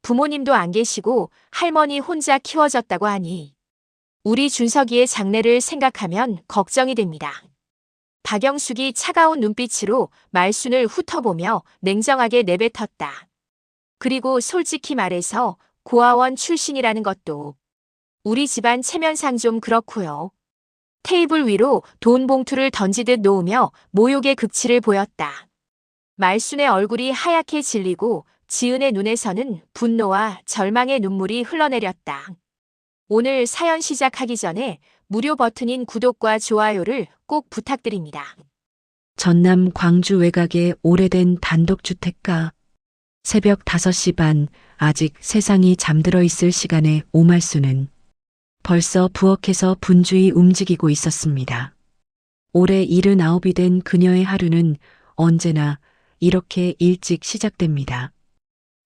부모님도 안 계시고 할머니 혼자 키워졌다고 하니 우리 준석이의 장래를 생각하면 걱정이 됩니다. 박영숙이 차가운 눈빛으로 말순을 훑어보며 냉정하게 내뱉었다. 그리고 솔직히 말해서 고아원 출신이라는 것도 우리 집안 체면상 좀 그렇고요. 테이블 위로 돈 봉투를 던지듯 놓으며 모욕의 극치를 보였다. 말순의 얼굴이 하얗게 질리고 지은의 눈에서는 분노와 절망의 눈물이 흘러내렸다. 오늘 사연 시작하기 전에 무료 버튼인 구독과 좋아요를 꼭 부탁드립니다. 전남 광주 외곽의 오래된 단독주택가. 새벽 5시 반, 아직 세상이 잠들어 있을 시간에 오말수는 벌써 부엌에서 분주히 움직이고 있었습니다. 올해 79이 된 그녀의 하루는 언제나 이렇게 일찍 시작됩니다.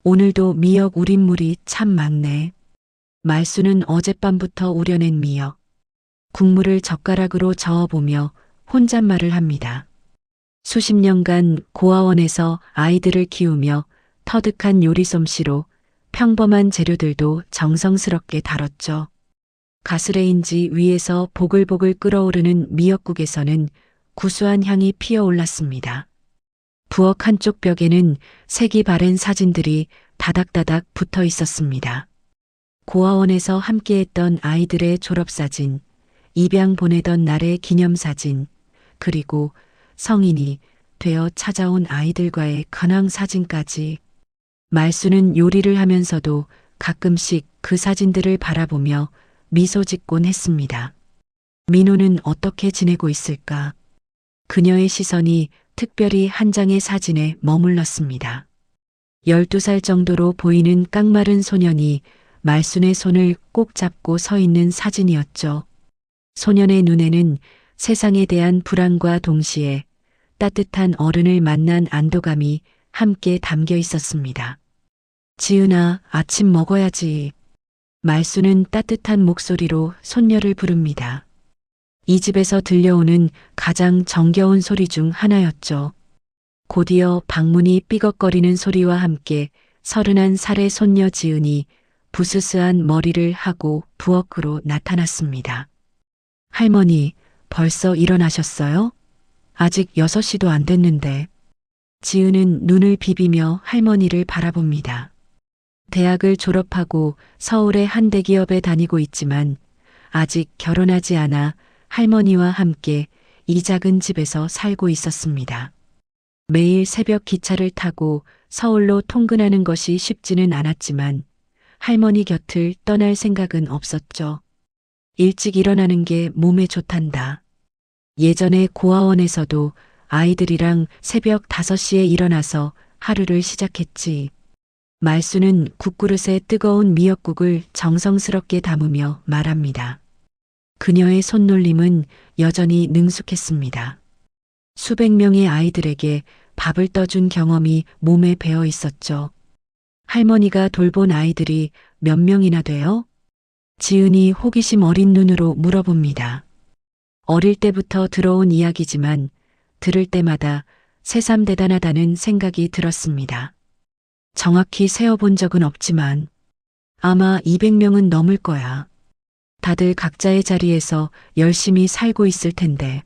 오늘도 미역 우린물이 참 많네. 말수는 어젯밤부터 우려낸 미역. 국물을 젓가락으로 저어보며 혼잣말을 합니다. 수십 년간 고아원에서 아이들을 키우며 터득한 요리 솜씨로 평범한 재료들도 정성스럽게 다뤘죠. 가스레인지 위에서 보글보글 끓어오르는 미역국에서는 구수한 향이 피어올랐습니다. 부엌 한쪽 벽에는 색이 바랜 사진들이 다닥다닥 붙어 있었습니다. 고아원에서 함께했던 아이들의 졸업사진, 입양 보내던 날의 기념사진, 그리고 성인이 되어 찾아온 아이들과의 근황사진까지. 말수는 요리를 하면서도 가끔씩 그 사진들을 바라보며 미소 짓곤 했습니다. 민호는 어떻게 지내고 있을까? 그녀의 시선이 특별히 한 장의 사진에 머물렀습니다. 12살 정도로 보이는 깡마른 소년이 말순의 손을 꼭 잡고 서 있는 사진이었죠. 소년의 눈에는 세상에 대한 불안과 동시에 따뜻한 어른을 만난 안도감이 함께 담겨 있었습니다. 지은아, 아침 먹어야지. 말수는 따뜻한 목소리로 손녀를 부릅니다. 이 집에서 들려오는 가장 정겨운 소리 중 하나였죠. 곧이어 방문이 삐걱거리는 소리와 함께 31살의 손녀 지은이 부스스한 머리를 하고 부엌으로 나타났습니다. 할머니, 벌써 일어나셨어요? 아직 6시도 안 됐는데. 지은은 눈을 비비며 할머니를 바라봅니다. 대학을 졸업하고 서울의 한 대기업에 다니고 있지만 아직 결혼하지 않아 할머니와 함께 이 작은 집에서 살고 있었습니다. 매일 새벽 기차를 타고 서울로 통근하는 것이 쉽지는 않았지만 할머니 곁을 떠날 생각은 없었죠. 일찍 일어나는 게 몸에 좋단다. 예전에 고아원에서도 아이들이랑 새벽 5시에 일어나서 하루를 시작했지. 말수는 국그릇에 뜨거운 미역국을 정성스럽게 담으며 말합니다. 그녀의 손놀림은 여전히 능숙했습니다. 수백 명의 아이들에게 밥을 떠준 경험이 몸에 배어 있었죠. 할머니가 돌본 아이들이 몇 명이나 돼요? 지은이 호기심 어린 눈으로 물어봅니다. 어릴 때부터 들어온 이야기지만 들을 때마다 새삼 대단하다는 생각이 들었습니다. 정확히 세어본 적은 없지만 아마 200명은 넘을 거야. 다들 각자의 자리에서 열심히 살고 있을 텐데.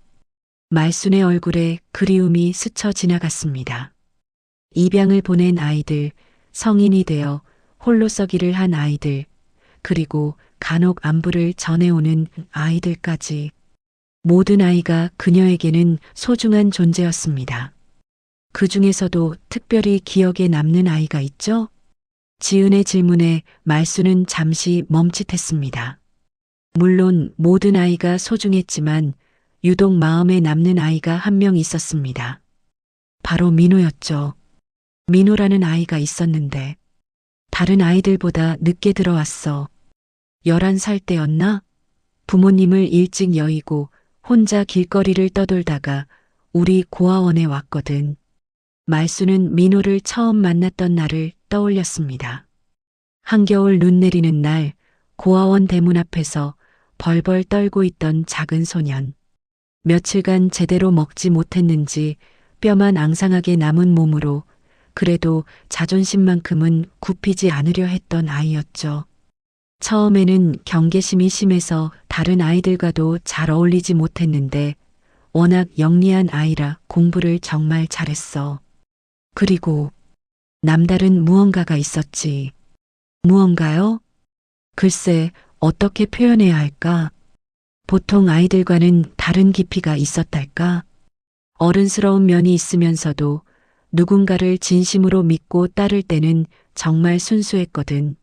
말순의 얼굴에 그리움이 스쳐 지나갔습니다. 입양을 보낸 아이들, 성인이 되어 홀로 서기를 한 아이들, 그리고 간혹 안부를 전해오는 아이들까지. 모든 아이가 그녀에게는 소중한 존재였습니다. 그 중에서도 특별히 기억에 남는 아이가 있죠? 지은의 질문에 말수는 잠시 멈칫했습니다. 물론 모든 아이가 소중했지만 유독 마음에 남는 아이가 한 명 있었습니다. 바로 민호였죠. 민호라는 아이가 있었는데 다른 아이들보다 늦게 들어왔어. 11살 때였나? 부모님을 일찍 여의고 혼자 길거리를 떠돌다가 우리 고아원에 왔거든. 말수는 민호를 처음 만났던 날을 떠올렸습니다. 한겨울 눈 내리는 날 고아원 대문 앞에서 벌벌 떨고 있던 작은 소년. 며칠간 제대로 먹지 못했는지 뼈만 앙상하게 남은 몸으로 그래도 자존심만큼은 굽히지 않으려 했던 아이였죠. 처음에는 경계심이 심해서 다른 아이들과도 잘 어울리지 못했는데 워낙 영리한 아이라 공부를 정말 잘했어. 그리고 남다른 무언가가 있었지. 무언가요? 글쎄, 어떻게 표현해야 할까? 보통 아이들과는 다른 깊이가 있었달까? 어른스러운 면이 있으면서도 누군가를 진심으로 믿고 따를 때는 정말 순수했거든.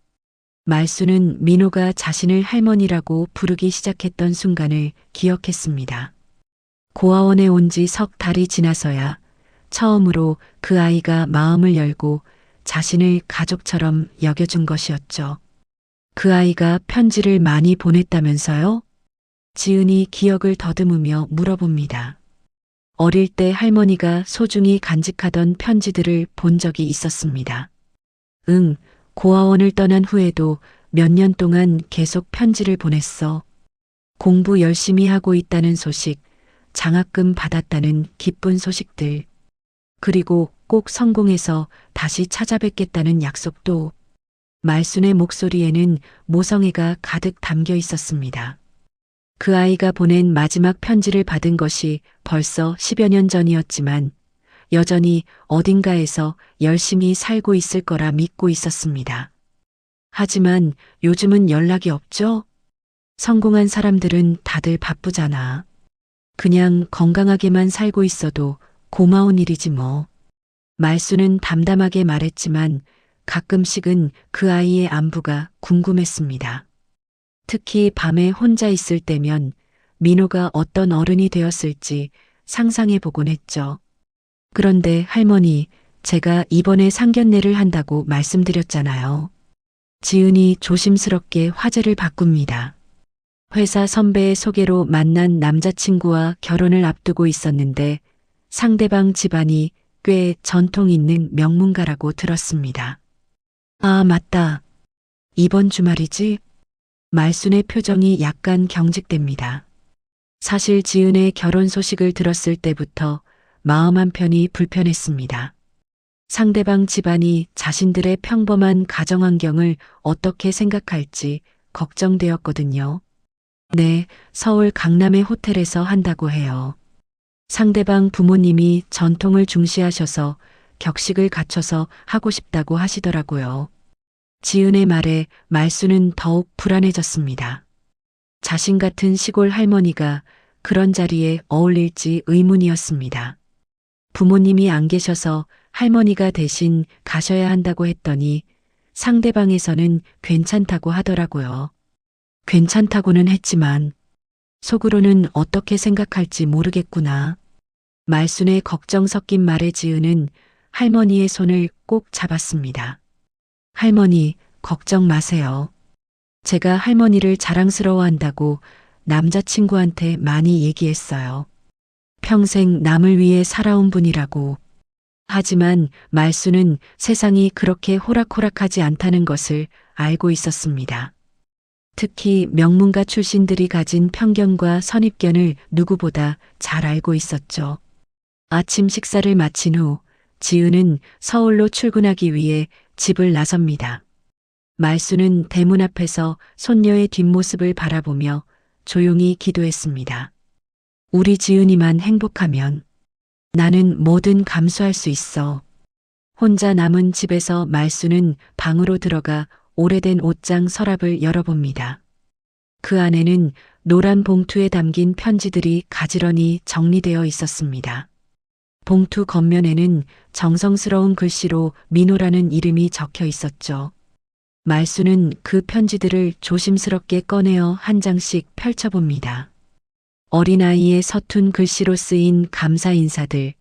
말수는 민호가 자신을 할머니라고 부르기 시작했던 순간을 기억했습니다. 고아원에 온 지 석 달이 지나서야 처음으로 그 아이가 마음을 열고 자신을 가족처럼 여겨준 것이었죠. 그 아이가 편지를 많이 보냈다면서요? 지은이 기억을 더듬으며 물어봅니다. 어릴 때 할머니가 소중히 간직하던 편지들을 본 적이 있었습니다. 응, 고아원을 떠난 후에도 몇 년 동안 계속 편지를 보냈어. 공부 열심히 하고 있다는 소식, 장학금 받았다는 기쁜 소식들, 그리고 꼭 성공해서 다시 찾아뵙겠다는 약속도. 말순의 목소리에는 모성애가 가득 담겨 있었습니다. 그 아이가 보낸 마지막 편지를 받은 것이 벌써 10여 년 전이었지만 여전히 어딘가에서 열심히 살고 있을 거라 믿고 있었습니다. 하지만 요즘은 연락이 없죠? 성공한 사람들은 다들 바쁘잖아. 그냥 건강하게만 살고 있어도 고마운 일이지 뭐. 말수는 담담하게 말했지만 가끔씩은 그 아이의 안부가 궁금했습니다. 특히 밤에 혼자 있을 때면 민호가 어떤 어른이 되었을지 상상해 보곤 했죠. 그런데 할머니, 제가 이번에 상견례를 한다고 말씀드렸잖아요. 지은이 조심스럽게 화제를 바꿉니다. 회사 선배의 소개로 만난 남자친구와 결혼을 앞두고 있었는데 상대방 집안이 꽤 전통 있는 명문가라고 들었습니다. 아, 맞다. 이번 주말이지? 말순의 표정이 약간 경직됩니다. 사실 지은의 결혼 소식을 들었을 때부터 마음 한편이 불편했습니다. 상대방 집안이 자신들의 평범한 가정 환경을 어떻게 생각할지 걱정되었거든요. 네, 서울 강남의 호텔에서 한다고 해요. 상대방 부모님이 전통을 중시하셔서 격식을 갖춰서 하고 싶다고 하시더라고요. 지은의 말에 말수는 더욱 불안해졌습니다. 자신 같은 시골 할머니가 그런 자리에 어울릴지 의문이었습니다. 부모님이 안 계셔서 할머니가 대신 가셔야 한다고 했더니 상대방에서는 괜찮다고 하더라고요. 괜찮다고는 했지만 속으로는 어떻게 생각할지 모르겠구나. 말순의 걱정 섞인 말에 지은은 할머니의 손을 꼭 잡았습니다. 할머니, 걱정 마세요. 제가 할머니를 자랑스러워한다고 남자친구한테 많이 얘기했어요. 평생 남을 위해 살아온 분이라고. 하지만 말수는 세상이 그렇게 호락호락하지 않다는 것을 알고 있었습니다. 특히 명문가 출신들이 가진 편견과 선입견을 누구보다 잘 알고 있었죠. 아침 식사를 마친 후 지은은 서울로 출근하기 위해 집을 나섭니다. 말수는 대문 앞에서 손녀의 뒷모습을 바라보며 조용히 기도했습니다. 우리 지은이만 행복하면 나는 뭐든 감수할 수 있어. 혼자 남은 집에서 말수는 방으로 들어가 오래된 옷장 서랍을 열어봅니다. 그 안에는 노란 봉투에 담긴 편지들이 가지런히 정리되어 있었습니다. 봉투 겉면에는 정성스러운 글씨로 민호라는 이름이 적혀 있었죠. 말수는 그 편지들을 조심스럽게 꺼내어 한 장씩 펼쳐봅니다. 어린아이의 서툰 글씨로 쓰인 감사 인사들,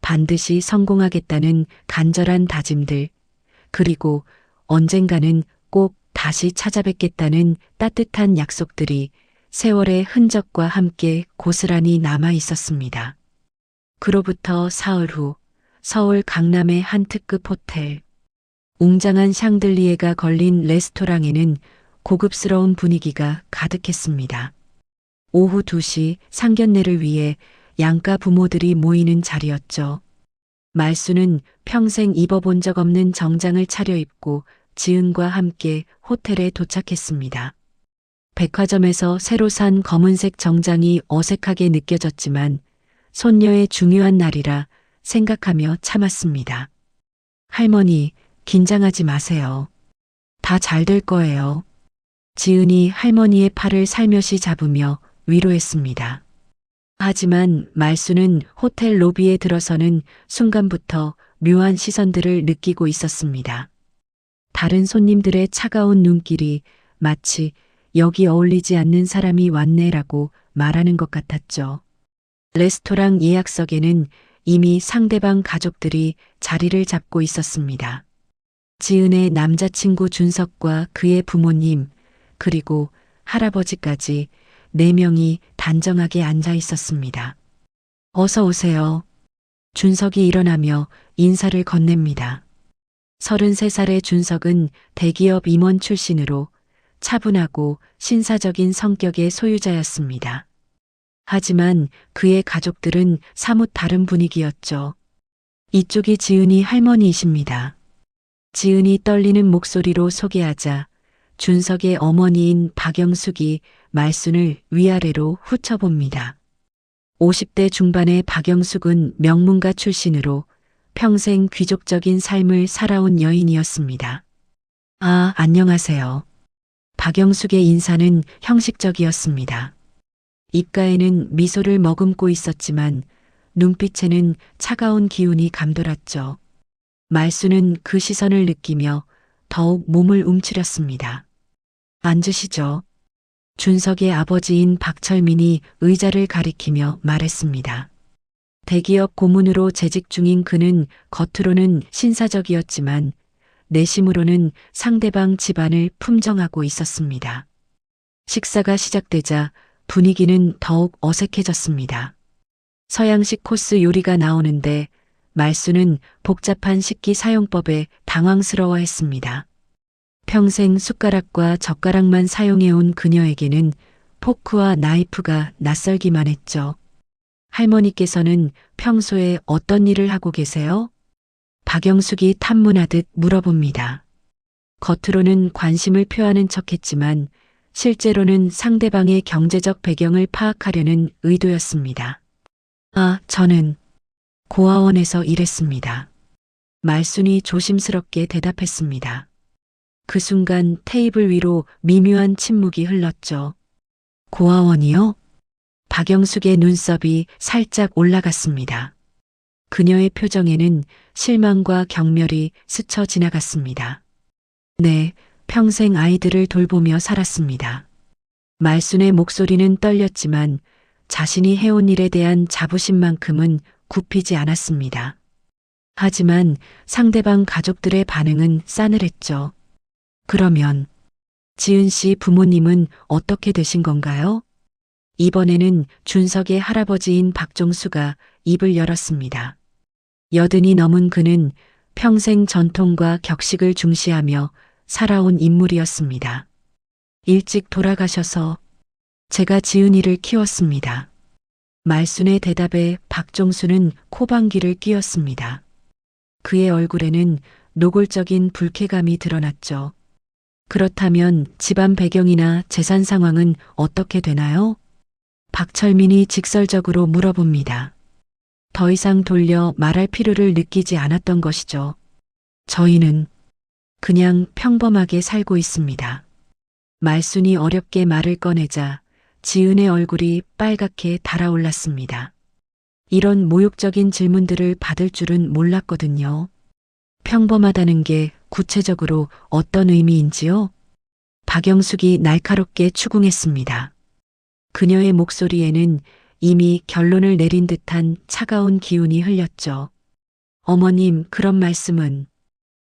반드시 성공하겠다는 간절한 다짐들, 그리고 언젠가는 꼭 다시 찾아뵙겠다는 따뜻한 약속들이 세월의 흔적과 함께 고스란히 남아 있었습니다. 그로부터 사흘 후 서울 강남의 한 특급 호텔. 웅장한 샹들리에가 걸린 레스토랑에는 고급스러운 분위기가 가득했습니다. 오후 2시 상견례를 위해 양가 부모들이 모이는 자리였죠. 말수는 평생 입어본 적 없는 정장을 차려입고 지은과 함께 호텔에 도착했습니다. 백화점에서 새로 산 검은색 정장이 어색하게 느껴졌지만 손녀의 중요한 날이라 생각하며 참았습니다. 할머니, 긴장하지 마세요. 다 잘 될 거예요. 지은이 할머니의 팔을 살며시 잡으며 위로했습니다. 하지만 말수는 호텔 로비에 들어서는 순간부터 묘한 시선들을 느끼고 있었습니다. 다른 손님들의 차가운 눈길이 마치 여기 어울리지 않는 사람이 왔네라고 말하는 것 같았죠. 레스토랑 예약석에는 이미 상대방 가족들이 자리를 잡고 있었습니다. 지은의 남자친구 준석과 그의 부모님, 그리고 할아버지까지 4명이 단정하게 앉아 있었습니다. 어서 오세요. 준석이 일어나며 인사를 건넵니다. 33살의 준석은 대기업 임원 출신으로 차분하고 신사적인 성격의 소유자였습니다. 하지만 그의 가족들은 사뭇 다른 분위기였죠. 이쪽이 지은이 할머니이십니다. 지은이 떨리는 목소리로 소개하자 준석의 어머니인 박영숙이 말순을 위아래로 훑어봅니다. 50대 중반의 박영숙은 명문가 출신으로 평생 귀족적인 삶을 살아온 여인이었습니다. 아, 안녕하세요. 박영숙의 인사는 형식적이었습니다. 입가에는 미소를 머금고 있었지만 눈빛에는 차가운 기운이 감돌았죠. 말수는 그 시선을 느끼며 더욱 몸을 움츠렸습니다. 앉으시죠. 준석의 아버지인 박철민이 의자를 가리키며 말했습니다. 대기업 고문으로 재직 중인 그는 겉으로는 신사적이었지만 내심으로는 상대방 집안을 품정하고 있었습니다. 식사가 시작되자 분위기는 더욱 어색해졌습니다. 서양식 코스 요리가 나오는데 말수는 복잡한 식기 사용법에 당황스러워했습니다. 평생 숟가락과 젓가락만 사용해온 그녀에게는 포크와 나이프가 낯설기만 했죠. 할머니께서는 평소에 어떤 일을 하고 계세요? 박영숙이 탐문하듯 물어봅니다. 겉으로는 관심을 표하는 척했지만 실제로는 상대방의 경제적 배경을 파악하려는 의도였습니다. 아, 저는 고아원에서 일했습니다. 말순이 조심스럽게 대답했습니다. 그 순간 테이블 위로 미묘한 침묵이 흘렀죠. 고아원이요? 박영숙의 눈썹이 살짝 올라갔습니다. 그녀의 표정에는 실망과 경멸이 스쳐 지나갔습니다. 네, 평생 아이들을 돌보며 살았습니다. 말순의 목소리는 떨렸지만 자신이 해온 일에 대한 자부심만큼은 굽히지 않았습니다. 하지만 상대방 가족들의 반응은 싸늘했죠. 그러면 지은 씨 부모님은 어떻게 되신 건가요? 이번에는 준석의 할아버지인 박종수가 입을 열었습니다. 80이 넘은 그는 평생 전통과 격식을 중시하며 살아온 인물이었습니다. 일찍 돌아가셔서 제가 지은이를 키웠습니다. 말순의 대답에 박종수는 코방귀를 뀌었습니다. 그의 얼굴에는 노골적인 불쾌감이 드러났죠. 그렇다면 집안 배경이나 재산 상황은 어떻게 되나요? 박철민이 직설적으로 물어봅니다. 더 이상 돌려 말할 필요를 느끼지 않았던 것이죠. 저희는 그냥 평범하게 살고 있습니다. 말순이 어렵게 말을 꺼내자 지은의 얼굴이 빨갛게 달아올랐습니다. 이런 모욕적인 질문들을 받을 줄은 몰랐거든요. 평범하다는 게 구체적으로 어떤 의미인지요? 박영숙이 날카롭게 추궁했습니다. 그녀의 목소리에는 이미 결론을 내린 듯한 차가운 기운이 흘렸죠. 어머님, 그런 말씀은.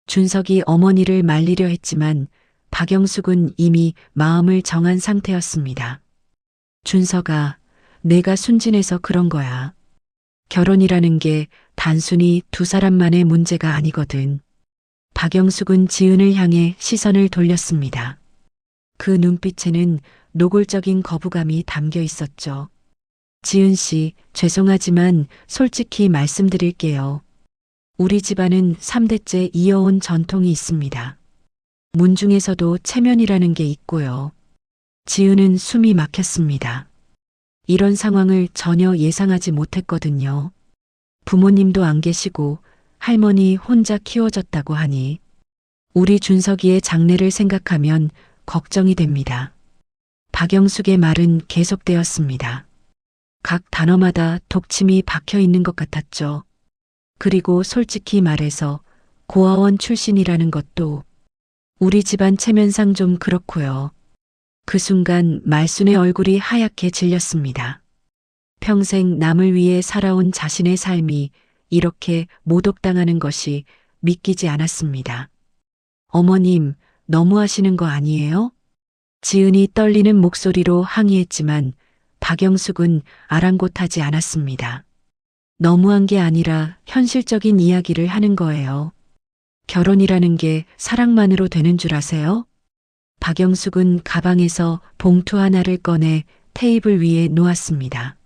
준석이 어머니를 말리려 했지만 박영숙은 이미 마음을 정한 상태였습니다. 준석아, 내가 순진해서 그런 거야. 결혼이라는 게 단순히 두 사람만의 문제가 아니거든. 박영숙은 지은을 향해 시선을 돌렸습니다. 그 눈빛에는 노골적인 거부감이 담겨 있었죠. 지은 씨, 죄송하지만 솔직히 말씀드릴게요. 우리 집안은 3대째 이어온 전통이 있습니다. 문중에서도 체면이라는 게 있고요. 지은은 숨이 막혔습니다. 이런 상황을 전혀 예상하지 못했거든요. 부모님도 안 계시고 할머니 혼자 키워졌다고 하니 우리 준석이의 장래를 생각하면 걱정이 됩니다. 박영숙의 말은 계속되었습니다. 각 단어마다 독침이 박혀 있는 것 같았죠. 그리고 솔직히 말해서 고아원 출신이라는 것도 우리 집안 체면상 좀 그렇고요. 그 순간 말순의 얼굴이 하얗게 질렸습니다. 평생 남을 위해 살아온 자신의 삶이 이렇게 모독당하는 것이 믿기지 않았습니다. 어머님, 너무하시는 거 아니에요? 지은이 떨리는 목소리로 항의했지만 박영숙은 아랑곳하지 않았습니다. 너무한 게 아니라 현실적인 이야기를 하는 거예요. 결혼이라는 게 사랑만으로 되는 줄 아세요? 박영숙은 가방에서 봉투 하나를 꺼내 테이블 위에 놓았습니다.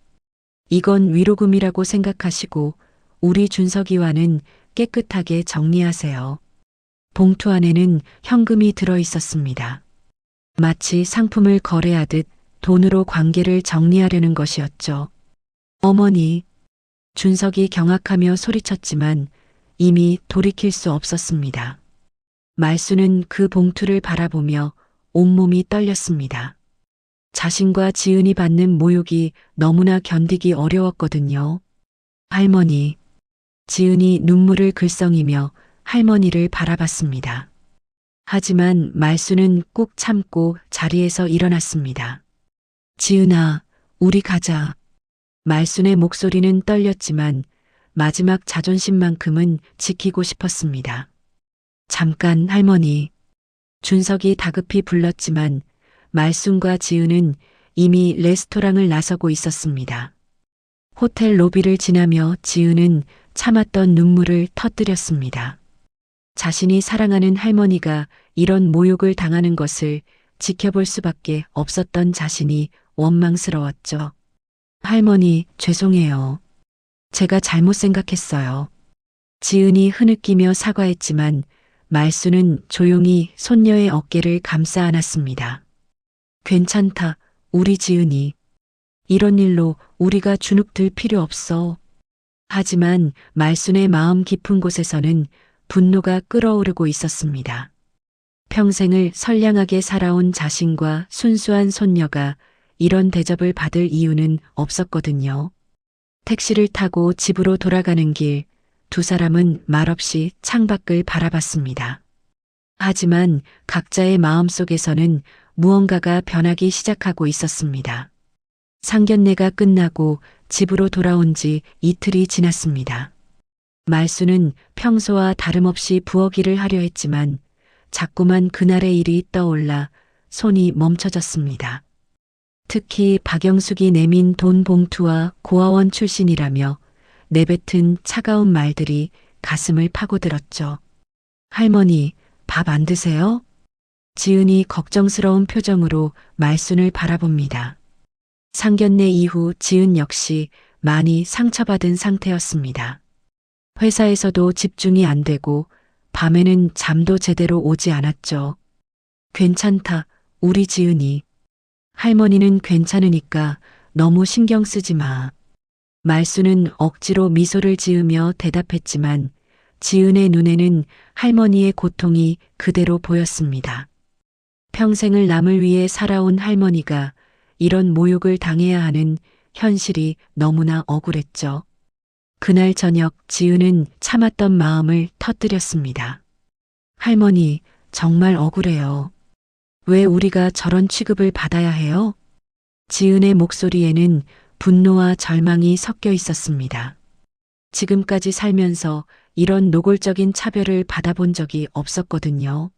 이건 위로금이라고 생각하시고 우리 준석이와는 깨끗하게 정리하세요. 봉투 안에는 현금이 들어 있었습니다. 마치 상품을 거래하듯 돈으로 관계를 정리하려는 것이었죠. 어머니, 준석이 경악하며 소리쳤지만 이미 돌이킬 수 없었습니다. 말수는 그 봉투를 바라보며 온몸이 떨렸습니다. 자신과 지은이 받는 모욕이 너무나 견디기 어려웠거든요. 할머니, 지은이 눈물을 글썽이며 할머니를 바라봤습니다. 하지만 말수는 꾹 참고 자리에서 일어났습니다. 지은아, 우리 가자. 말순의 목소리는 떨렸지만 마지막 자존심만큼은 지키고 싶었습니다. 잠깐 할머니. 준석이 다급히 불렀지만 말순과 지은은 이미 레스토랑을 나서고 있었습니다. 호텔 로비를 지나며 지은은 참았던 눈물을 터뜨렸습니다. 자신이 사랑하는 할머니가 이런 모욕을 당하는 것을 지켜볼 수밖에 없었던 자신이 원망스러웠죠. 할머니, 죄송해요. 제가 잘못 생각했어요. 지은이 흐느끼며 사과했지만 말수는 조용히 손녀의 어깨를 감싸 안았습니다. 괜찮다, 우리 지은이. 이런 일로 우리가 주눅들 필요 없어. 하지만 말순의 마음 깊은 곳에서는 분노가 끓어오르고 있었습니다. 평생을 선량하게 살아온 자신과 순수한 손녀가 이런 대접을 받을 이유는 없었거든요. 택시를 타고 집으로 돌아가는 길, 두 사람은 말없이 창밖을 바라봤습니다. 하지만 각자의 마음속에서는 무언가가 변하기 시작하고 있었습니다. 상견례가 끝나고 집으로 돌아온 지 이틀이 지났습니다. 말수는 평소와 다름없이 부엌일을 하려 했지만 자꾸만 그날의 일이 떠올라 손이 멈춰졌습니다. 특히 박영숙이 내민 돈 봉투와 고아원 출신이라며 내뱉은 차가운 말들이 가슴을 파고들었죠. 할머니, 밥 안 드세요? 지은이 걱정스러운 표정으로 말순을 바라봅니다. 상견례 이후 지은 역시 많이 상처받은 상태였습니다. 회사에서도 집중이 안 되고 밤에는 잠도 제대로 오지 않았죠. 괜찮다, 우리 지은이. 할머니는 괜찮으니까 너무 신경 쓰지 마. 말수는 억지로 미소를 지으며 대답했지만 지은의 눈에는 할머니의 고통이 그대로 보였습니다. 평생을 남을 위해 살아온 할머니가 이런 모욕을 당해야 하는 현실이 너무나 억울했죠. 그날 저녁 지은은 참았던 마음을 터뜨렸습니다. 할머니, 정말 억울해요. 왜 우리가 저런 취급을 받아야 해요? 지은의 목소리에는 분노와 절망이 섞여 있었습니다. 지금까지 살면서 이런 노골적인 차별을 받아본 적이 없었거든요.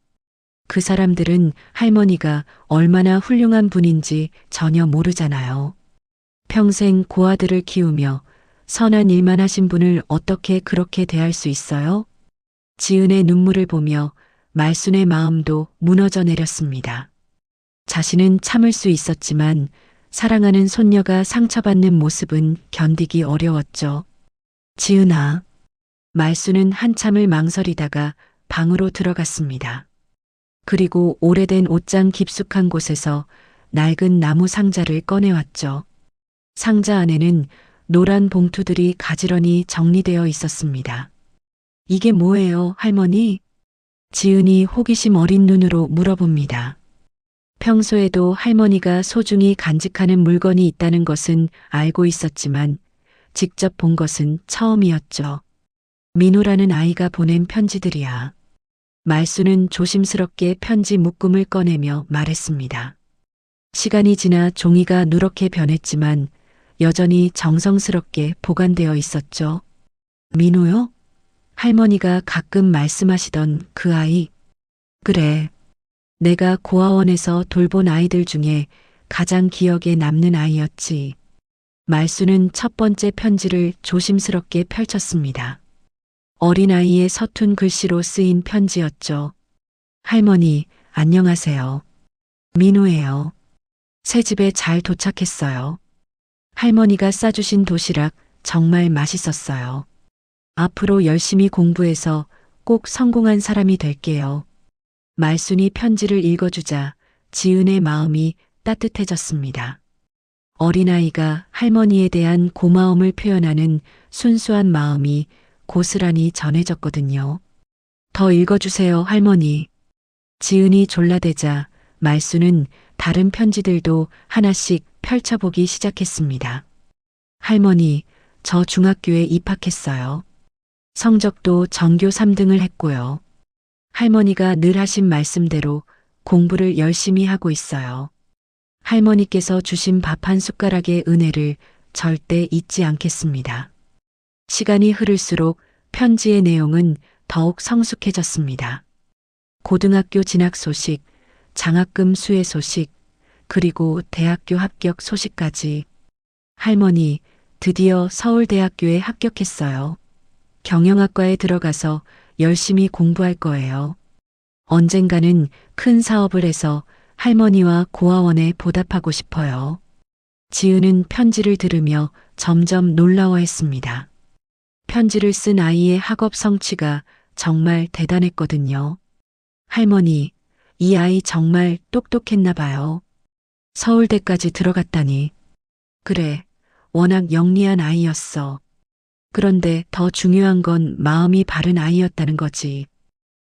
그 사람들은 할머니가 얼마나 훌륭한 분인지 전혀 모르잖아요. 평생 고아들을 키우며 선한 일만 하신 분을 어떻게 그렇게 대할 수 있어요? 지은의 눈물을 보며 말순의 마음도 무너져 내렸습니다. 자신은 참을 수 있었지만 사랑하는 손녀가 상처받는 모습은 견디기 어려웠죠. 지은아, 말수는 한참을 망설이다가 방으로 들어갔습니다. 그리고 오래된 옷장 깊숙한 곳에서 낡은 나무 상자를 꺼내왔죠. 상자 안에는 노란 봉투들이 가지런히 정리되어 있었습니다. 이게 뭐예요, 할머니? 지은이 호기심 어린 눈으로 물어봅니다. 평소에도 할머니가 소중히 간직하는 물건이 있다는 것은 알고 있었지만 직접 본 것은 처음이었죠. 민호라는 아이가 보낸 편지들이야. 말수는 조심스럽게 편지 묶음을 꺼내며 말했습니다. 시간이 지나 종이가 누렇게 변했지만 여전히 정성스럽게 보관되어 있었죠. 민호요? 할머니가 가끔 말씀하시던 그 아이. 그래. 내가 고아원에서 돌본 아이들 중에 가장 기억에 남는 아이였지. 말수는 첫 번째 편지를 조심스럽게 펼쳤습니다. 어린아이의 서툰 글씨로 쓰인 편지였죠. 할머니, 안녕하세요. 민호예요. 새 집에 잘 도착했어요. 할머니가 싸주신 도시락 정말 맛있었어요. 앞으로 열심히 공부해서 꼭 성공한 사람이 될게요. 말순이 편지를 읽어주자 지은의 마음이 따뜻해졌습니다. 어린아이가 할머니에 대한 고마움을 표현하는 순수한 마음이 고스란히 전해졌거든요. 더 읽어주세요, 할머니. 지은이 졸라대자 말수는 다른 편지들도 하나씩 펼쳐보기 시작했습니다. 할머니, 저 중학교에 입학했어요. 성적도 전교 3등을 했고요. 할머니가 늘 하신 말씀대로 공부를 열심히 하고 있어요. 할머니께서 주신 밥 한 숟가락의 은혜를 절대 잊지 않겠습니다. 시간이 흐를수록 편지의 내용은 더욱 성숙해졌습니다. 고등학교 진학 소식, 장학금 수혜 소식, 그리고 대학교 합격 소식까지. 할머니, 드디어 서울대학교에 합격했어요. 경영학과에 들어가서 열심히 공부할 거예요. 언젠가는 큰 사업을 해서 할머니와 고아원에 보답하고 싶어요. 지은은 편지를 들으며 점점 놀라워했습니다. 편지를 쓴 아이의 학업 성취가 정말 대단했거든요. 할머니, 이 아이 정말 똑똑했나 봐요. 서울대까지 들어갔다니. 그래, 워낙 영리한 아이였어. 그런데 더 중요한 건 마음이 바른 아이였다는 거지.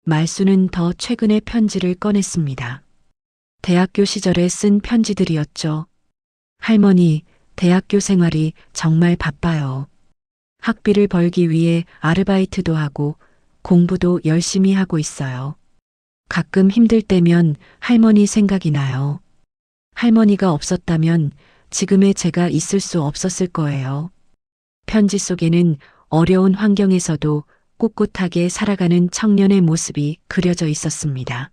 말수는 더 최근의 편지를 꺼냈습니다. 대학교 시절에 쓴 편지들이었죠. 할머니, 대학교 생활이 정말 바빠요. 학비를 벌기 위해 아르바이트도 하고 공부도 열심히 하고 있어요. 가끔 힘들 때면 할머니 생각이 나요. 할머니가 없었다면 지금의 제가 있을 수 없었을 거예요. 편지 속에는 어려운 환경에서도 꿋꿋하게 살아가는 청년의 모습이 그려져 있었습니다.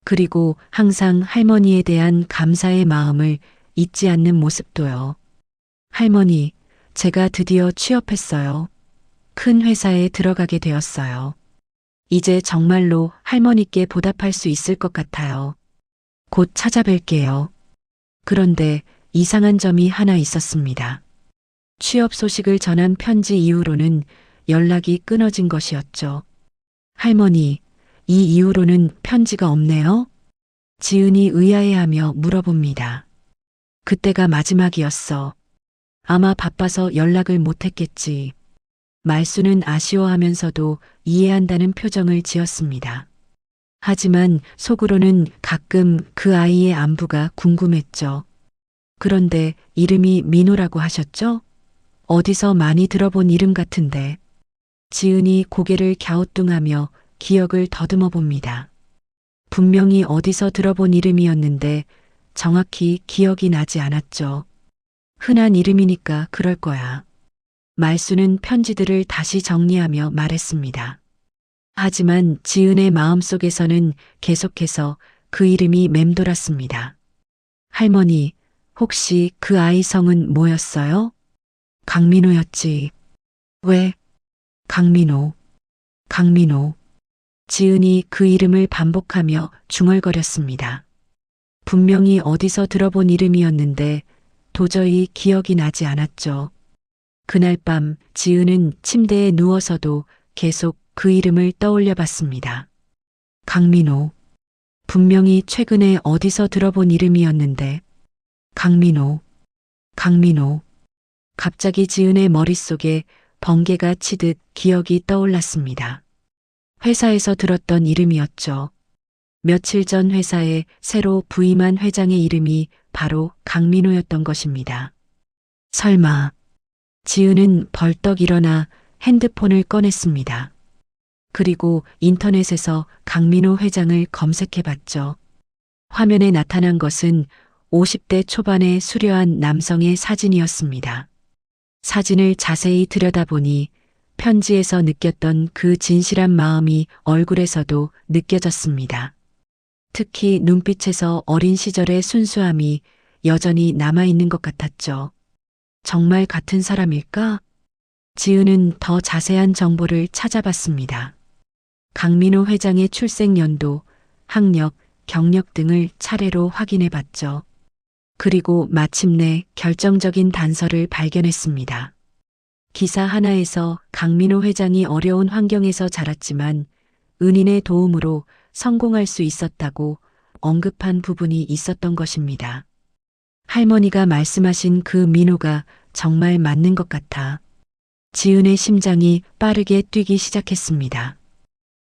그리고 항상 할머니에 대한 감사의 마음을 잊지 않는 모습도요. 할머니, 제가 드디어 취업했어요. 큰 회사에 들어가게 되었어요. 이제 정말로 할머니께 보답할 수 있을 것 같아요. 곧 찾아뵐게요. 그런데 이상한 점이 하나 있었습니다. 취업 소식을 전한 편지 이후로는 연락이 끊어진 것이었죠. 할머니, 이 이후로는 편지가 없네요? 지은이 의아해하며 물어봅니다. 그때가 마지막이었어. 아마 바빠서 연락을 못했겠지. 말수는 아쉬워하면서도 이해한다는 표정을 지었습니다. 하지만 속으로는 가끔 그 아이의 안부가 궁금했죠. 그런데 이름이 민호라고 하셨죠? 어디서 많이 들어본 이름 같은데. 지은이 고개를 갸우뚱하며 기억을 더듬어 봅니다. 분명히 어디서 들어본 이름이었는데 정확히 기억이 나지 않았죠. 흔한 이름이니까 그럴 거야. 말수는 편지들을 다시 정리하며 말했습니다. 하지만 지은의 마음속에서는 계속해서 그 이름이 맴돌았습니다. 할머니, 혹시 그 아이 성은 뭐였어요? 강민호였지. 왜? 강민호. 강민호. 지은이 그 이름을 반복하며 중얼거렸습니다. 분명히 어디서 들어본 이름이었는데 도저히 기억이 나지 않았죠. 그날 밤 지은은 침대에 누워서도 계속 그 이름을 떠올려 봤습니다. 강민호. 분명히 최근에 어디서 들어본 이름이었는데. 강민호. 강민호. 갑자기 지은의 머릿속에 번개가 치듯 기억이 떠올랐습니다. 회사에서 들었던 이름이었죠. 며칠 전 회사에 새로 부임한 회장의 이름이 바로 강민호였던 것입니다. 설마. 지은은 벌떡 일어나 핸드폰을 꺼냈습니다. 그리고 인터넷에서 강민호 회장을 검색해 봤죠. 화면에 나타난 것은 50대 초반의 수려한 남성의 사진이었습니다. 사진을 자세히 들여다보니 편지에서 느꼈던 그 진실한 마음이 얼굴에서도 느껴졌습니다. 특히 눈빛에서 어린 시절의 순수함이 여전히 남아있는 것 같았죠. 정말 같은 사람일까? 지은은 더 자세한 정보를 찾아봤습니다. 강민호 회장의 출생 연도, 학력, 경력 등을 차례로 확인해 봤죠. 그리고 마침내 결정적인 단서를 발견했습니다. 기사 하나에서 강민호 회장이 어려운 환경에서 자랐지만 은인의 도움으로 성공할 수 있었다고 언급한 부분이 있었던 것입니다. 할머니가 말씀하신 그 민호가 정말 맞는 것 같아 지은의 심장이 빠르게 뛰기 시작했습니다.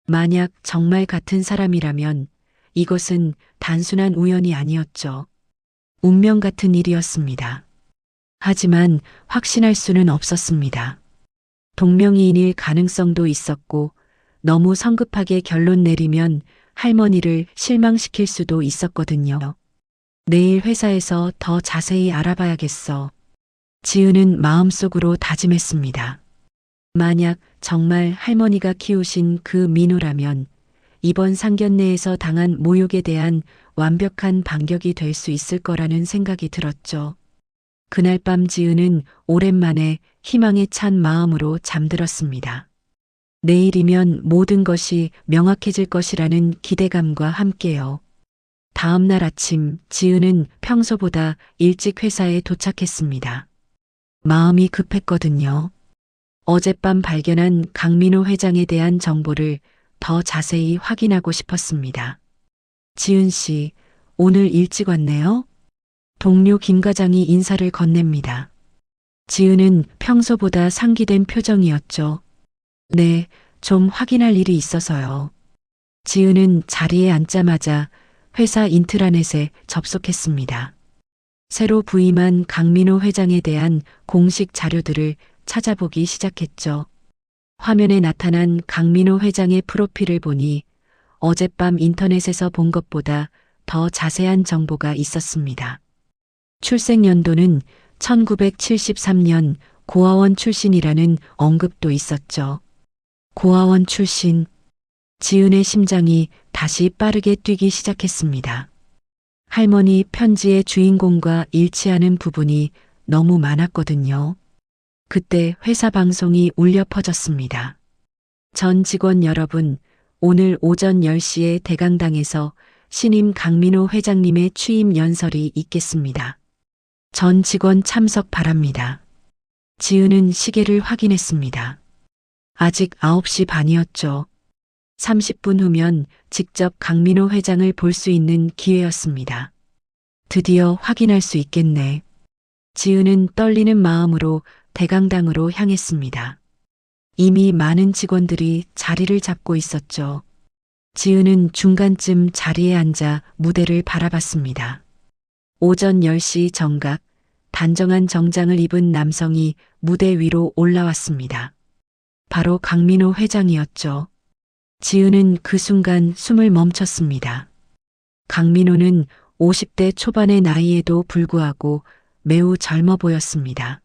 만약 정말 같은 사람이라면 이것은 단순한 우연이 아니었죠. 운명 같은 일이었습니다. 하지만 확신할 수는 없었습니다. 동명이인일 가능성도 있었고 너무 성급하게 결론 내리면 할머니를 실망시킬 수도 있었거든요. 내일 회사에서 더 자세히 알아봐야겠어. 지은은 마음속으로 다짐했습니다. 만약 정말 할머니가 키우신 그 민호라면 이번 상견례에서 당한 모욕에 대한 완벽한 반격이 될 수 있을 거라는 생각이 들었죠. 그날 밤 지은은 오랜만에 희망에 찬 마음으로 잠들었습니다. 내일이면 모든 것이 명확해질 것이라는 기대감과 함께요. 다음 날 아침 지은은 평소보다 일찍 회사에 도착했습니다. 마음이 급했거든요. 어젯밤 발견한 강민호 회장에 대한 정보를 더 자세히 확인하고 싶었습니다. 지은 씨, 오늘 일찍 왔네요? 동료 김 과장이 인사를 건넵니다. 지은은 평소보다 상기된 표정이었죠. 네, 좀 확인할 일이 있어서요. 지은은 자리에 앉자마자 회사 인트라넷에 접속했습니다. 새로 부임한 강민호 회장에 대한 공식 자료들을 찾아보기 시작했죠. 화면에 나타난 강민호 회장의 프로필을 보니 어젯밤 인터넷에서 본 것보다 더 자세한 정보가 있었습니다. 출생 연도는 1973년 고아원 출신이라는 언급도 있었죠. 고아원 출신. 지은의 심장이 다시 빠르게 뛰기 시작했습니다. 할머니 편지의 주인공과 일치하는 부분이 너무 많았거든요. 그때 회사 방송이 울려 퍼졌습니다. 전 직원 여러분, 오늘 오전 10시에 대강당에서 신임 강민호 회장님의 취임 연설이 있겠습니다. 전 직원 참석 바랍니다. 지은은 시계를 확인했습니다. 아직 9시 반이었죠. 30분 후면 직접 강민호 회장을 볼 수 있는 기회였습니다. 드디어 확인할 수 있겠네. 지은은 떨리는 마음으로 대강당으로 향했습니다. 이미 많은 직원들이 자리를 잡고 있었죠. 지은은 중간쯤 자리에 앉아 무대를 바라봤습니다. 오전 10시 정각, 단정한 정장을 입은 남성이 무대 위로 올라왔습니다. 바로 강민호 회장이었죠. 지은은 그 순간 숨을 멈췄습니다. 강민호는 50대 초반의 나이에도 불구하고 매우 젊어 보였습니다.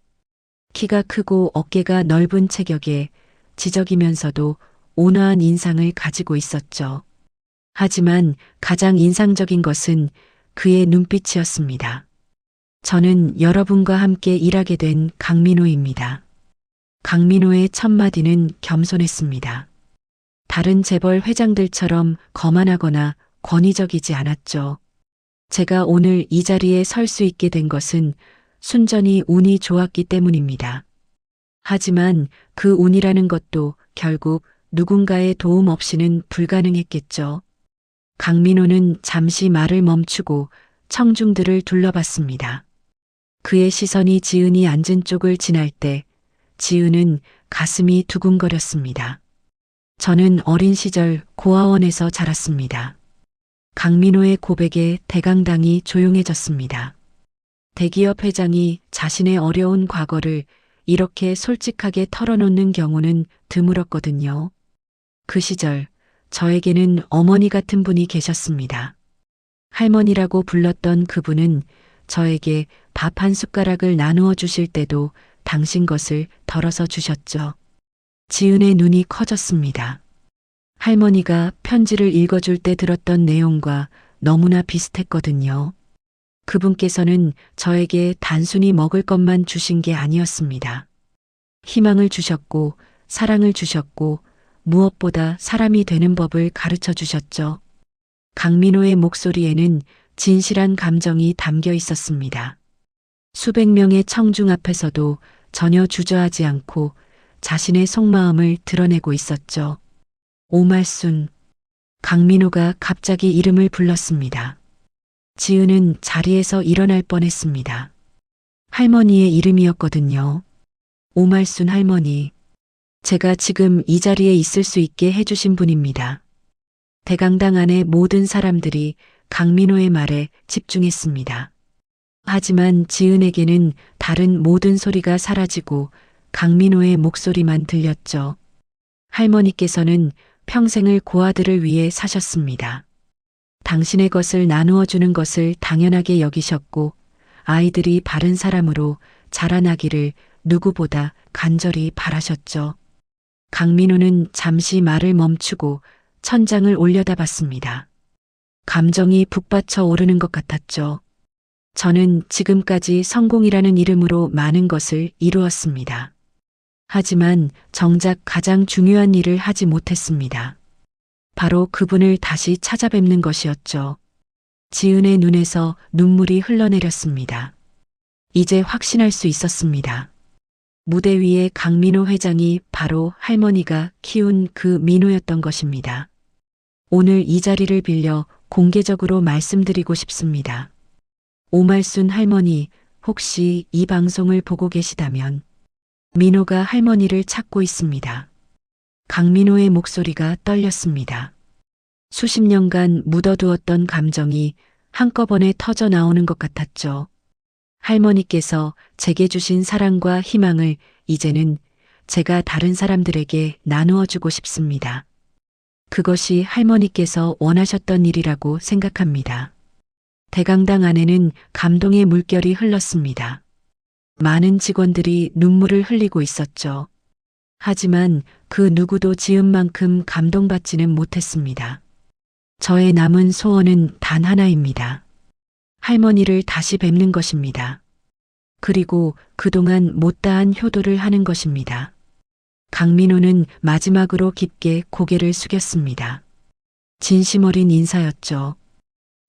키가 크고 어깨가 넓은 체격에 지적이면서도 온화한 인상을 가지고 있었죠. 하지만 가장 인상적인 것은 그의 눈빛이었습니다. 저는 여러분과 함께 일하게 된 강민호입니다. 강민호의 첫 마디는 겸손했습니다. 다른 재벌 회장들처럼 거만하거나 권위적이지 않았죠. 제가 오늘 이 자리에 설 수 있게 된 것은 순전히 운이 좋았기 때문입니다. 하지만 그 운이라는 것도 결국 누군가의 도움 없이는 불가능했겠죠. 강민호는 잠시 말을 멈추고 청중들을 둘러봤습니다. 그의 시선이 지은이 앉은 쪽을 지날 때 지은은 가슴이 두근거렸습니다. 저는 어린 시절 고아원에서 자랐습니다. 강민호의 고백에 대강당이 조용해졌습니다. 대기업 회장이 자신의 어려운 과거를 이렇게 솔직하게 털어놓는 경우는 드물었거든요. 그 시절 저에게는 어머니 같은 분이 계셨습니다. 할머니라고 불렀던 그분은 저에게 밥 한 숟가락을 나누어 주실 때도 당신 것을 덜어서 주셨죠. 지은의 눈이 커졌습니다. 할머니가 편지를 읽어줄 때 들었던 내용과 너무나 비슷했거든요. 그분께서는 저에게 단순히 먹을 것만 주신 게 아니었습니다. 희망을 주셨고, 사랑을 주셨고, 무엇보다 사람이 되는 법을 가르쳐 주셨죠. 강민호의 목소리에는 진실한 감정이 담겨 있었습니다. 수백 명의 청중 앞에서도 전혀 주저하지 않고 자신의 속마음을 드러내고 있었죠. 오말순. 강민호가 갑자기 이름을 불렀습니다. 지은은 자리에서 일어날 뻔했습니다. 할머니의 이름이었거든요. 오말순 할머니. 제가 지금 이 자리에 있을 수 있게 해주신 분입니다. 대강당 안의 모든 사람들이 강민호의 말에 집중했습니다. 하지만 지은에게는 다른 모든 소리가 사라지고 강민호의 목소리만 들렸죠. 할머니께서는 평생을 고아들을 위해 사셨습니다. 당신의 것을 나누어 주는 것을 당연하게 여기셨고 아이들이 바른 사람으로 자라나기를 누구보다 간절히 바라셨죠. 강민호는 잠시 말을 멈추고 천장을 올려다봤습니다. 감정이 북받쳐 오르는 것 같았죠. 저는 지금까지 성공이라는 이름으로 많은 것을 이루었습니다. 하지만 정작 가장 중요한 일을 하지 못했습니다. 바로 그분을 다시 찾아뵙는 것이었죠. 지은의 눈에서 눈물이 흘러내렸습니다. 이제 확신할 수 있었습니다. 무대 위에 강민호 회장이 바로 할머니가 키운 그 민호였던 것입니다. 오늘 이 자리를 빌려 공개적으로 말씀드리고 싶습니다. 오말순 할머니, 혹시 이 방송을 보고 계시다면 민호가 할머니를 찾고 있습니다. 강민호의 목소리가 떨렸습니다. 수십 년간 묻어두었던 감정이 한꺼번에 터져 나오는 것 같았죠. 할머니께서 제게 주신 사랑과 희망을 이제는 제가 다른 사람들에게 나누어 주고 싶습니다. 그것이 할머니께서 원하셨던 일이라고 생각합니다. 대강당 안에는 감동의 물결이 흘렀습니다. 많은 직원들이 눈물을 흘리고 있었죠. 하지만 그 누구도 지은만큼 감동받지는 못했습니다. 저의 남은 소원은 단 하나입니다. 할머니를 다시 뵙는 것입니다. 그리고 그동안 못다한 효도를 하는 것입니다. 강민호는 마지막으로 깊게 고개를 숙였습니다. 진심 어린 인사였죠.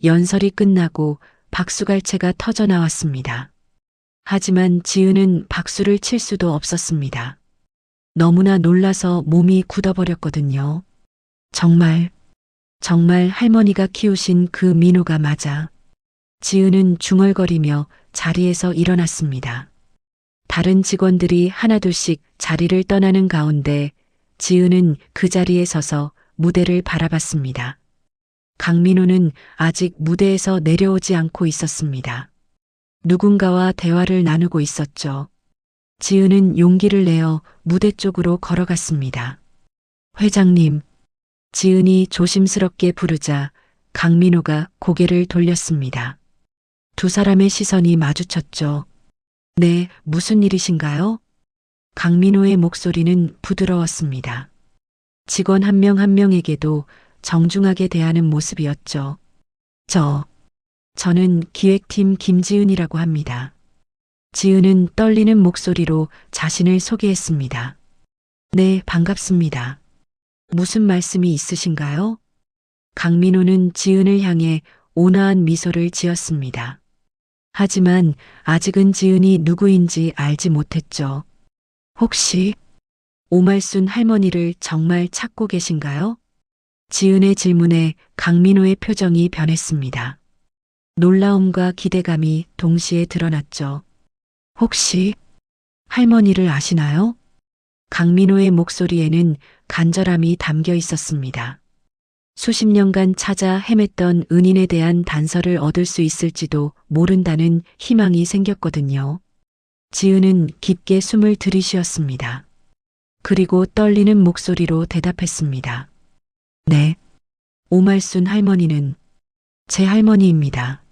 연설이 끝나고 박수갈채가 터져 나왔습니다. 하지만 지은은 박수를 칠 수도 없었습니다. 너무나 놀라서 몸이 굳어버렸거든요. 정말 할머니가 키우신 그 민호가 맞아. 지은은 중얼거리며 자리에서 일어났습니다. 다른 직원들이 하나둘씩 자리를 떠나는 가운데 지은은 그 자리에 서서 무대를 바라봤습니다. 강민호는 아직 무대에서 내려오지 않고 있었습니다. 누군가와 대화를 나누고 있었죠. 지은은 용기를 내어 무대 쪽으로 걸어갔습니다. 회장님, 지은이 조심스럽게 부르자 강민호가 고개를 돌렸습니다. 두 사람의 시선이 마주쳤죠. 네, 무슨 일이신가요? 강민호의 목소리는 부드러웠습니다. 직원 한 명 한 명에게도 정중하게 대하는 모습이었죠. 저는 기획팀 김지은이라고 합니다. 지은은 떨리는 목소리로 자신을 소개했습니다. 네, 반갑습니다. 무슨 말씀이 있으신가요? 강민호는 지은을 향해 온화한 미소를 지었습니다. 하지만 아직은 지은이 누구인지 알지 못했죠. 혹시 오말순 할머니를 정말 찾고 계신가요? 지은의 질문에 강민호의 표정이 변했습니다. 놀라움과 기대감이 동시에 드러났죠. 혹시 할머니를 아시나요? 강민호의 목소리에는 간절함이 담겨 있었습니다. 수십 년간 찾아 헤맸던 은인에 대한 단서를 얻을 수 있을지도 모른다는 희망이 생겼거든요. 지은은 깊게 숨을 들이쉬었습니다. 그리고 떨리는 목소리로 대답했습니다. 네. 오말순 할머니는 제 할머니입니다.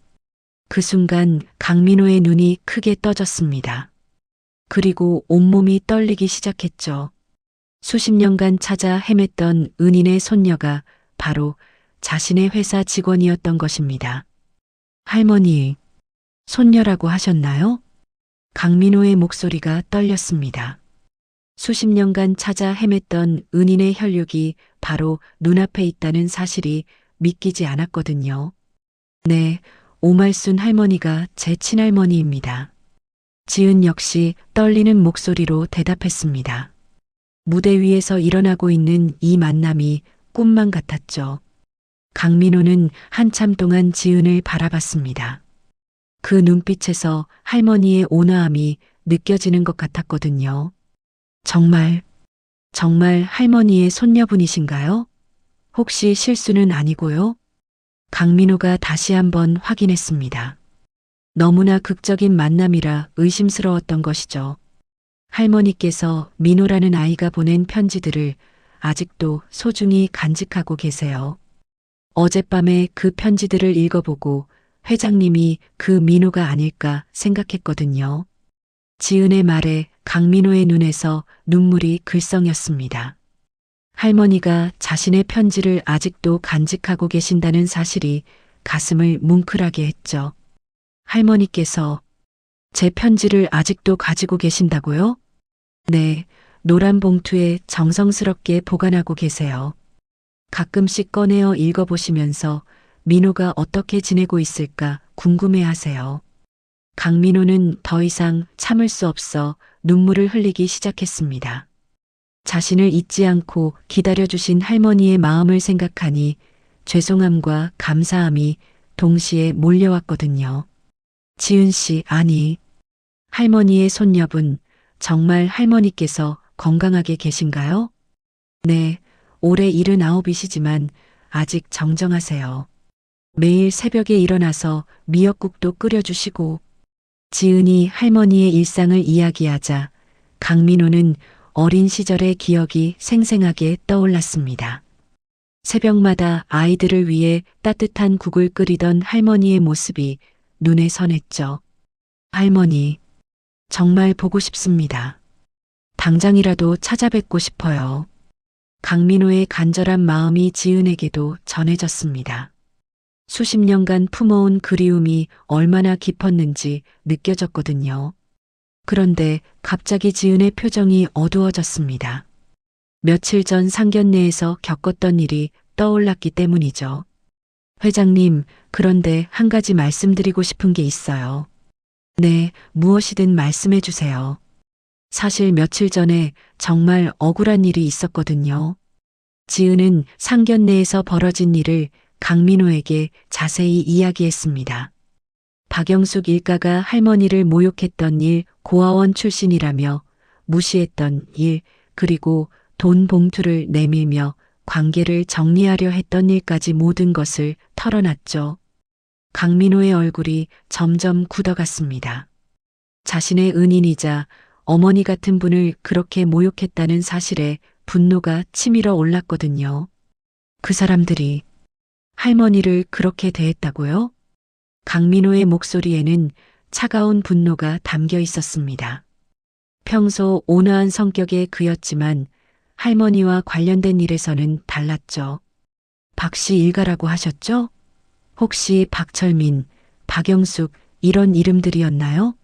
그 순간 강민호의 눈이 크게 떠졌습니다. 그리고 온몸이 떨리기 시작했죠. 수십 년간 찾아 헤맸던 은인의 손녀가 바로 자신의 회사 직원이었던 것입니다. 할머니, 손녀라고 하셨나요? 강민호의 목소리가 떨렸습니다. 수십 년간 찾아 헤맸던 은인의 혈육이 바로 눈앞에 있다는 사실이 믿기지 않았거든요. 네, 오말순 할머니가 제 친할머니입니다. 지은 역시 떨리는 목소리로 대답했습니다. 무대 위에서 일어나고 있는 이 만남이 꿈만 같았죠. 강민호는 한참 동안 지은을 바라봤습니다. 그 눈빛에서 할머니의 온화함이 느껴지는 것 같았거든요. 정말 할머니의 손녀분이신가요? 혹시 실수는 아니고요? 강민호가 다시 한번 확인했습니다. 너무나 극적인 만남이라 의심스러웠던 것이죠. 할머니께서 민호라는 아이가 보낸 편지들을 아직도 소중히 간직하고 계세요. 어젯밤에 그 편지들을 읽어보고 회장님이 그 민호가 아닐까 생각했거든요. 지은의 말에 강민호의 눈에서 눈물이 글썽였습니다. 할머니가 자신의 편지를 아직도 간직하고 계신다는 사실이 가슴을 뭉클하게 했죠. 할머니께서 제 편지를 아직도 가지고 계신다고요? 네, 노란 봉투에 정성스럽게 보관하고 계세요. 가끔씩 꺼내어 읽어보시면서 민호가 어떻게 지내고 있을까 궁금해하세요. 강민호는 더 이상 참을 수 없어 눈물을 흘리기 시작했습니다. 자신을 잊지 않고 기다려주신 할머니의 마음을 생각하니 죄송함과 감사함이 동시에 몰려왔거든요. 지은 씨, 아니, 할머니의 손녀분, 정말 할머니께서 건강하게 계신가요? 네, 올해 79이시지만 아직 정정하세요. 매일 새벽에 일어나서 미역국도 끓여주시고. 지은이 할머니의 일상을 이야기하자 강민호는 어린 시절의 기억이 생생하게 떠올랐습니다. 새벽마다 아이들을 위해 따뜻한 국을 끓이던 할머니의 모습이 눈에 선했죠. 할머니, 정말 보고 싶습니다. 당장이라도 찾아뵙고 싶어요. 강민호의 간절한 마음이 지은에게도 전해졌습니다. 수십 년간 품어온 그리움이 얼마나 깊었는지 느껴졌거든요. 그런데 갑자기 지은의 표정이 어두워졌습니다. 며칠 전 상견례에서 겪었던 일이 떠올랐기 때문이죠. 회장님, 그런데 한 가지 말씀드리고 싶은 게 있어요. 네, 무엇이든 말씀해 주세요. 사실 며칠 전에 정말 억울한 일이 있었거든요. 지은은 상견례에서 벌어진 일을 강민호에게 자세히 이야기했습니다. 박영숙 일가가 할머니를 모욕했던 일, 고아원 출신이라며 무시했던 일, 그리고 돈 봉투를 내밀며 관계를 정리하려 했던 일까지 모든 것을 털어놨죠. 강민호의 얼굴이 점점 굳어갔습니다. 자신의 은인이자 어머니 같은 분을 그렇게 모욕했다는 사실에 분노가 치밀어 올랐거든요. 그 사람들이 할머니를 그렇게 대했다고요? 강민호의 목소리에는 차가운 분노가 담겨 있었습니다. 평소 온화한 성격의 그였지만 할머니와 관련된 일에서는 달랐죠. 박씨 일가라고 하셨죠? 혹시 박철민, 박영숙 이런 이름들이었나요?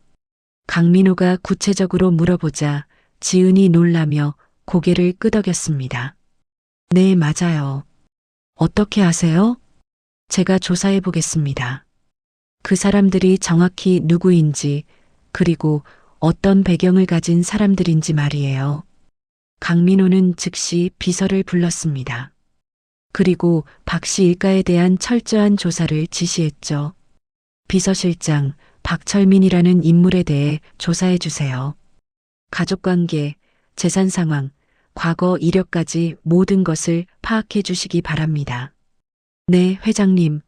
강민호가 구체적으로 물어보자 지은이 놀라며 고개를 끄덕였습니다. 네, 맞아요. 어떻게 아세요? 제가 조사해 보겠습니다. 그 사람들이 정확히 누구인지, 그리고 어떤 배경을 가진 사람들인지 말이에요. 강민호는 즉시 비서를 불렀습니다. 그리고 박 씨 일가에 대한 철저한 조사를 지시했죠. 비서실장 박철민이라는 인물에 대해 조사해 주세요. 가족관계, 재산 상황, 과거 이력까지 모든 것을 파악해 주시기 바랍니다. 네, 회장님.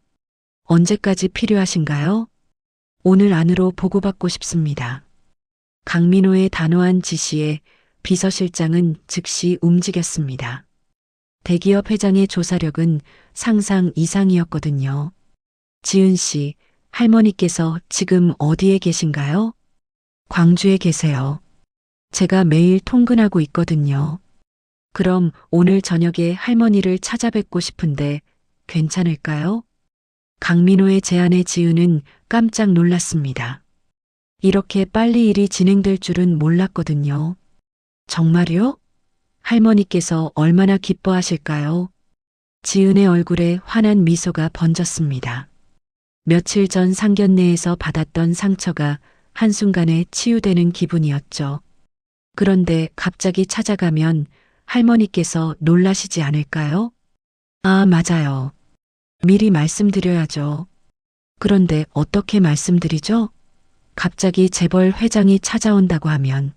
언제까지 필요하신가요? 오늘 안으로 보고받고 싶습니다. 강민호의 단호한 지시에 비서실장은 즉시 움직였습니다. 대기업 회장의 조사력은 상상 이상이었거든요. 지은 씨, 할머니께서 지금 어디에 계신가요? 광주에 계세요. 제가 매일 통근하고 있거든요. 그럼 오늘 저녁에 할머니를 찾아뵙고 싶은데 괜찮을까요? 강민호의 제안에 지은은 깜짝 놀랐습니다. 이렇게 빨리 일이 진행될 줄은 몰랐거든요. 정말요? 할머니께서 얼마나 기뻐하실까요? 지은의 얼굴에 환한 미소가 번졌습니다. 며칠 전 상견례에서 받았던 상처가 한순간에 치유되는 기분이었죠. 그런데 갑자기 찾아가면 할머니께서 놀라시지 않을까요? 아, 맞아요. 미리 말씀드려야죠. 그런데 어떻게 말씀드리죠? 갑자기 재벌 회장이 찾아온다고 하면.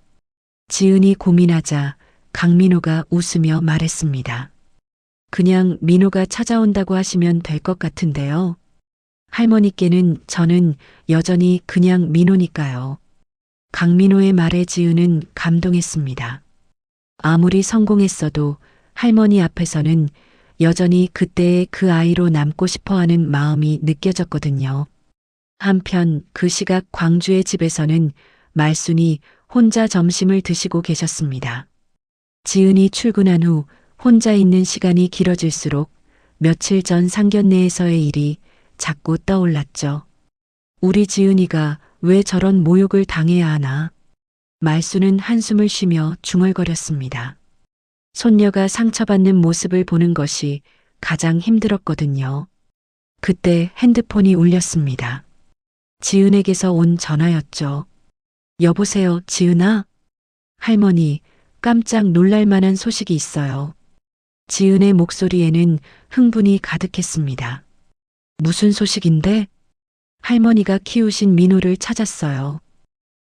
지은이 고민하자 강민호가 웃으며 말했습니다. 그냥 민호가 찾아온다고 하시면 될 것 같은데요. 할머니께는 저는 여전히 그냥 민호니까요. 강민호의 말에 지은은 감동했습니다. 아무리 성공했어도 할머니 앞에서는 여전히 그때의 그 아이로 남고 싶어하는 마음이 느껴졌거든요. 한편 그 시각 광주의 집에서는 말순이 혼자 점심을 드시고 계셨습니다. 지은이 출근한 후 혼자 있는 시간이 길어질수록 며칠 전 상견례에서의 일이 자꾸 떠올랐죠. 우리 지은이가 왜 저런 모욕을 당해야 하나? 말순은 한숨을 쉬며 중얼거렸습니다. 손녀가 상처받는 모습을 보는 것이 가장 힘들었거든요. 그때 핸드폰이 울렸습니다. 지은에게서 온 전화였죠. 여보세요, 지은아? 할머니, 깜짝 놀랄 만한 소식이 있어요. 지은의 목소리에는 흥분이 가득했습니다. 무슨 소식인데? 할머니가 키우신 민호를 찾았어요.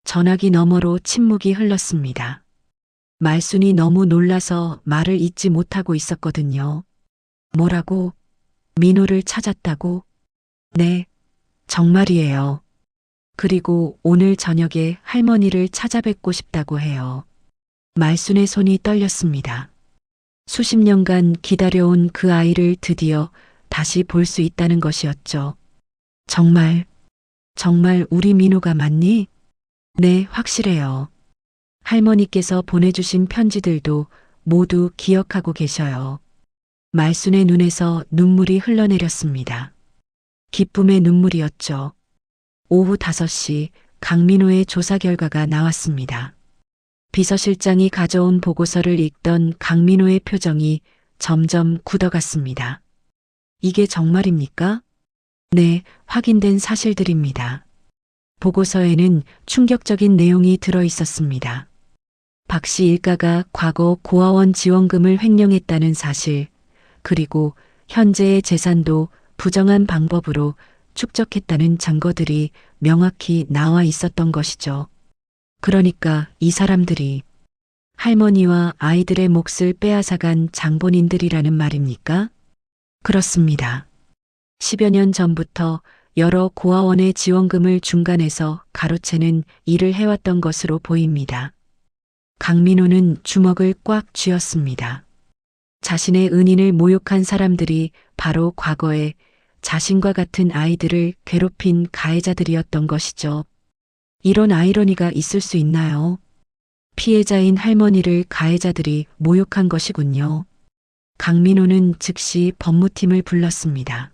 전화기 너머로 침묵이 흘렀습니다. 말순이 너무 놀라서 말을 잇지 못하고 있었거든요. 뭐라고? 민호를 찾았다고? 네, 정말이에요. 그리고 오늘 저녁에 할머니를 찾아뵙고 싶다고 해요. 말순의 손이 떨렸습니다. 수십 년간 기다려온 그 아이를 드디어 다시 볼 수 있다는 것이었죠. 정말 우리 민호가 맞니? 네, 확실해요. 할머니께서 보내주신 편지들도 모두 기억하고 계셔요. 말순의 눈에서 눈물이 흘러내렸습니다. 기쁨의 눈물이었죠. 오후 5시 강민호의 조사 결과가 나왔습니다. 비서실장이 가져온 보고서를 읽던 강민호의 표정이 점점 굳어갔습니다. 이게 정말입니까? 네, 확인된 사실들입니다. 보고서에는 충격적인 내용이 들어 있었습니다. 박 씨 일가가 과거 고아원 지원금을 횡령했다는 사실, 그리고 현재의 재산도 부정한 방법으로 축적했다는 증거들이 명확히 나와 있었던 것이죠. 그러니까 이 사람들이 할머니와 아이들의 몫을 빼앗아간 장본인들이라는 말입니까? 그렇습니다. 10여 년 전부터 여러 고아원의 지원금을 중간에서 가로채는 일을 해왔던 것으로 보입니다. 강민호는 주먹을 꽉 쥐었습니다. 자신의 은인을 모욕한 사람들이 바로 과거에 자신과 같은 아이들을 괴롭힌 가해자들이었던 것이죠. 이런 아이러니가 있을 수 있나요? 피해자인 할머니를 가해자들이 모욕한 것이군요. 강민호는 즉시 법무팀을 불렀습니다.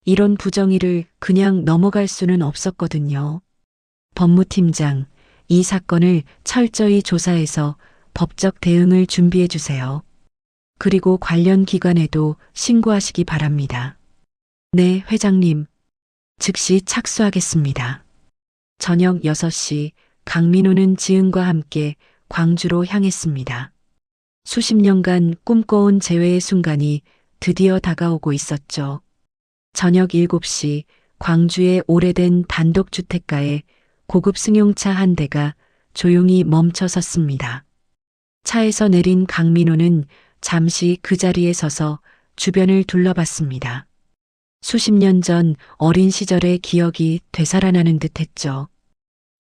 이런 부정의를 그냥 넘어갈 수는 없었거든요. 법무팀장, 이 사건을 철저히 조사해서 법적 대응을 준비해 주세요. 그리고 관련 기관에도 신고하시기 바랍니다. 네, 회장님. 즉시 착수하겠습니다. 저녁 6시 강민호는 지은과 함께 광주로 향했습니다. 수십 년간 꿈꿔온 재회의 순간이 드디어 다가오고 있었죠. 저녁 7시 광주의 오래된 단독주택가에 고급 승용차 한 대가 조용히 멈춰 섰습니다. 차에서 내린 강민호는 잠시 그 자리에 서서 주변을 둘러봤습니다. 수십 년 전 어린 시절의 기억이 되살아나는 듯 했죠.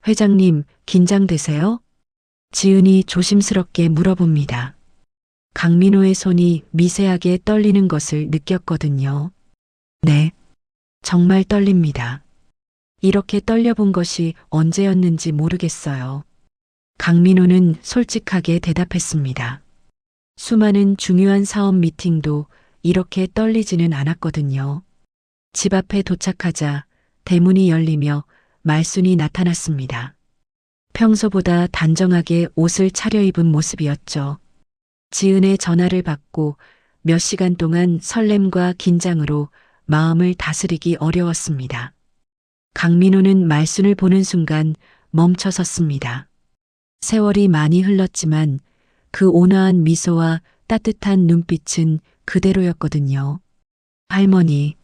회장님, 긴장되세요? 지은이 조심스럽게 물어봅니다. 강민호의 손이 미세하게 떨리는 것을 느꼈거든요. 네, 정말 떨립니다. 이렇게 떨려본 것이 언제였는지 모르겠어요. 강민호는 솔직하게 대답했습니다. 수많은 중요한 사업 미팅도 이렇게 떨리지는 않았거든요. 집 앞에 도착하자 대문이 열리며 말순이 나타났습니다. 평소보다 단정하게 옷을 차려입은 모습이었죠. 지은의 전화를 받고 몇 시간 동안 설렘과 긴장으로 마음을 다스리기 어려웠습니다. 강민호는 말순을 보는 순간 멈춰 섰습니다. 세월이 많이 흘렀지만 그 온화한 미소와 따뜻한 눈빛은 그대로였거든요. 할머니,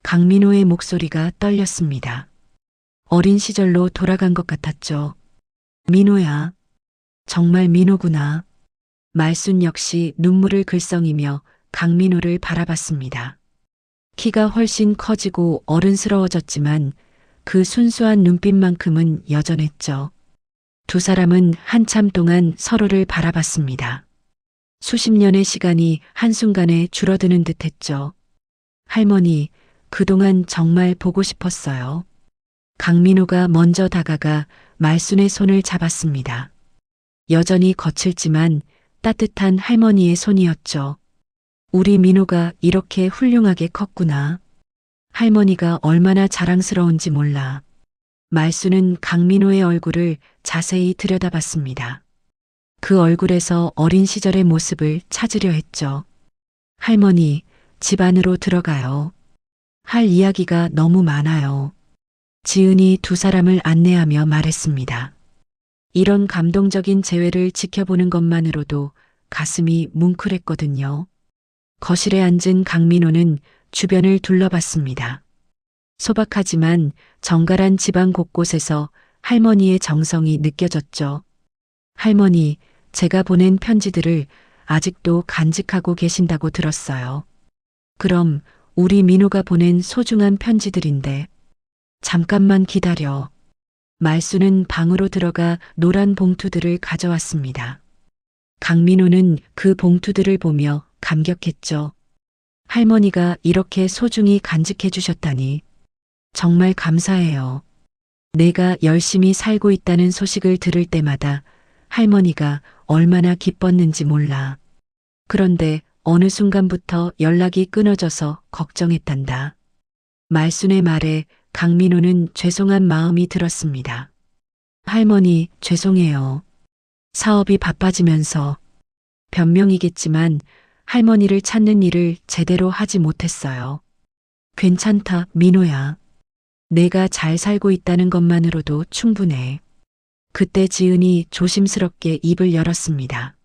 강민호의 목소리가 떨렸습니다. 어린 시절로 돌아간 것 같았죠. 민호야, 정말 민호구나. 말순 역시 눈물을 글썽이며 강민호를 바라봤습니다. 키가 훨씬 커지고 어른스러워졌지만 그 순수한 눈빛만큼은 여전했죠. 두 사람은 한참 동안 서로를 바라봤습니다. 수십 년의 시간이 한순간에 줄어드는 듯 했죠. 할머니, 그동안 정말 보고 싶었어요. 강민호가 먼저 다가가 말순의 손을 잡았습니다. 여전히 거칠지만 따뜻한 할머니의 손이었죠. 우리 민호가 이렇게 훌륭하게 컸구나. 할머니가 얼마나 자랑스러운지 몰라. 말순은 강민호의 얼굴을 자세히 들여다봤습니다. 그 얼굴에서 어린 시절의 모습을 찾으려 했죠. 할머니, 집 안으로 들어가요. 할 이야기가 너무 많아요. 지은이 두 사람을 안내하며 말했습니다. 이런 감동적인 재회를 지켜보는 것만으로도 가슴이 뭉클했거든요. 거실에 앉은 강민호는 주변을 둘러봤습니다. 소박하지만 정갈한 집안 곳곳에서 할머니의 정성이 느껴졌죠. 할머니, 제가 보낸 편지들을 아직도 간직하고 계신다고 들었어요. 그럼 우리 민호가 보낸 소중한 편지들인데 잠깐만 기다려. 말순은 방으로 들어가 노란 봉투들을 가져왔습니다. 강민호는 그 봉투들을 보며 감격했죠. 할머니가 이렇게 소중히 간직해 주셨다니 정말 감사해요. 내가 열심히 살고 있다는 소식을 들을 때마다 할머니가 얼마나 기뻤는지 몰라. 그런데 어느 순간부터 연락이 끊어져서 걱정했단다. 말순의 말에 강민호는 죄송한 마음이 들었습니다. 할머니, 죄송해요. 사업이 바빠지면서 변명이겠지만 할머니를 찾는 일을 제대로 하지 못했어요. 괜찮다, 민호야. 내가 잘 살고 있다는 것만으로도 충분해. 그때 지은이 조심스럽게 입을 열었습니다.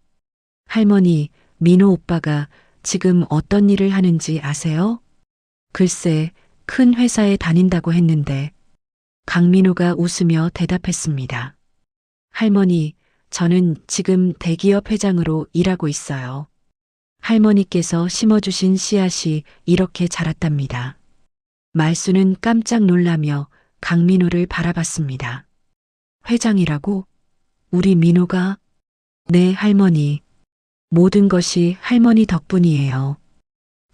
할머니, 민호 오빠가 지금 어떤 일을 하는지 아세요? 글쎄, 큰 회사에 다닌다고 했는데 강민호가 웃으며 대답했습니다. 할머니, 저는 지금 대기업 회장으로 일하고 있어요. 할머니께서 심어주신 씨앗이 이렇게 자랐답니다. 말순은 깜짝 놀라며 강민호를 바라봤습니다. 회장이라고? 우리 민호가? 네, 할머니. 모든 것이 할머니 덕분이에요.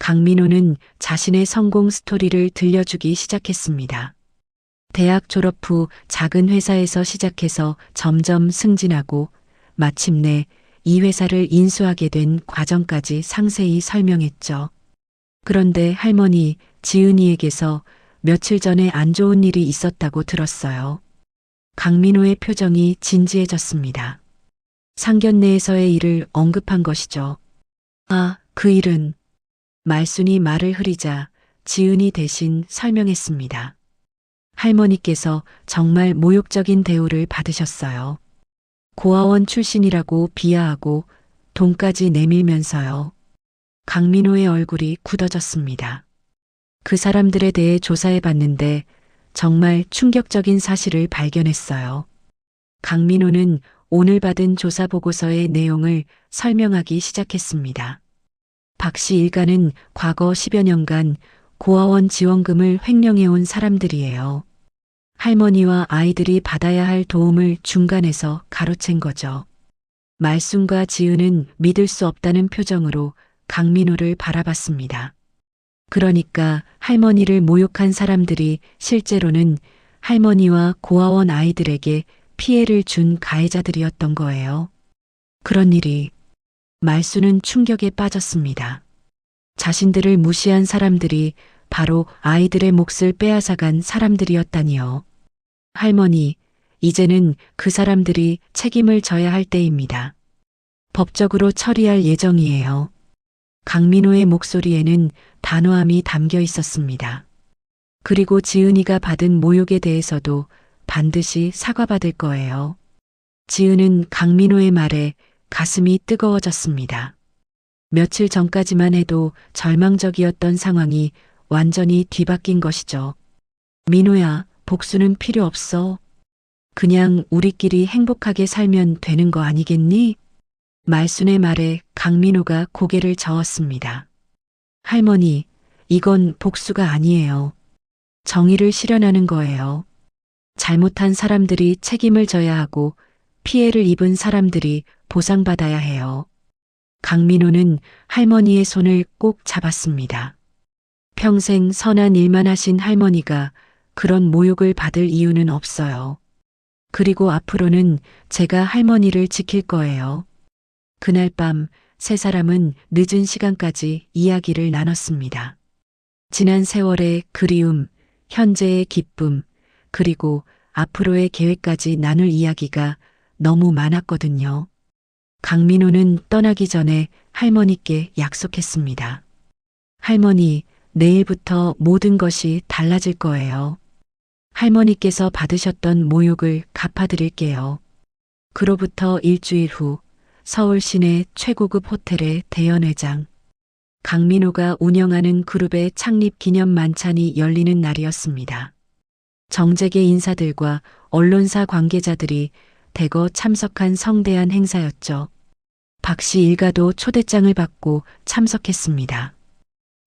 강민호는 자신의 성공 스토리를 들려주기 시작했습니다. 대학 졸업 후 작은 회사에서 시작해서 점점 승진하고 마침내 이 회사를 인수하게 된 과정까지 상세히 설명했죠. 그런데 할머니, 지은이에게서 며칠 전에 안 좋은 일이 있었다고 들었어요. 강민호의 표정이 진지해졌습니다. 상견례에서의 일을 언급한 것이죠. 아, 그 일은... 말순이 말을 흐리자 지은이 대신 설명했습니다. 할머니께서 정말 모욕적인 대우를 받으셨어요. 고아원 출신이라고 비하하고 돈까지 내밀면서요. 강민호의 얼굴이 굳어졌습니다. 그 사람들에 대해 조사해 봤는데 정말 충격적인 사실을 발견했어요. 강민호는 오늘 받은 조사 보고서의 내용을 설명하기 시작했습니다. 박 씨 일가는 과거 10여 년간 고아원 지원금을 횡령해온 사람들이에요. 할머니와 아이들이 받아야 할 도움을 중간에서 가로챈 거죠. 말순과 지은은 믿을 수 없다는 표정으로 강민호를 바라봤습니다. 그러니까 할머니를 모욕한 사람들이 실제로는 할머니와 고아원 아이들에게 피해를 준 가해자들이었던 거예요. 그런 일이. 말순은 충격에 빠졌습니다. 자신들을 무시한 사람들이 바로 아이들의 몫을 빼앗아간 사람들이었다니요. 할머니, 이제는 그 사람들이 책임을 져야 할 때입니다. 법적으로 처리할 예정이에요. 강민호의 목소리에는 단호함이 담겨 있었습니다. 그리고 지은이가 받은 모욕에 대해서도 반드시 사과받을 거예요. 지은은 강민호의 말에 가슴이 뜨거워졌습니다. 며칠 전까지만 해도 절망적이었던 상황이 완전히 뒤바뀐 것이죠. 민호야, 복수는 필요 없어. 그냥 우리끼리 행복하게 살면 되는 거 아니겠니? 말순의 말에 강민호가 고개를 저었습니다. 할머니, 이건 복수가 아니에요. 정의를 실현하는 거예요. 잘못한 사람들이 책임을 져야 하고 피해를 입은 사람들이 보상받아야 해요. 강민호는 할머니의 손을 꼭 잡았습니다. 평생 선한 일만 하신 할머니가 그런 모욕을 받을 이유는 없어요. 그리고 앞으로는 제가 할머니를 지킬 거예요. 그날 밤 세 사람은 늦은 시간까지 이야기를 나눴습니다. 지난 세월의 그리움, 현재의 기쁨, 그리고 앞으로의 계획까지 나눌 이야기가 너무 많았거든요. 강민호는 떠나기 전에 할머니께 약속했습니다. 할머니, 내일부터 모든 것이 달라질 거예요. 할머니께서 받으셨던 모욕을 갚아드릴게요. 그로부터 일주일 후 서울 시내 최고급 호텔의 대연회장. 강민호가 운영하는 그룹의 창립 기념 만찬이 열리는 날이었습니다. 정재계 인사들과 언론사 관계자들이 대거 참석한 성대한 행사였죠. 박 씨 일가도 초대장을 받고 참석했습니다.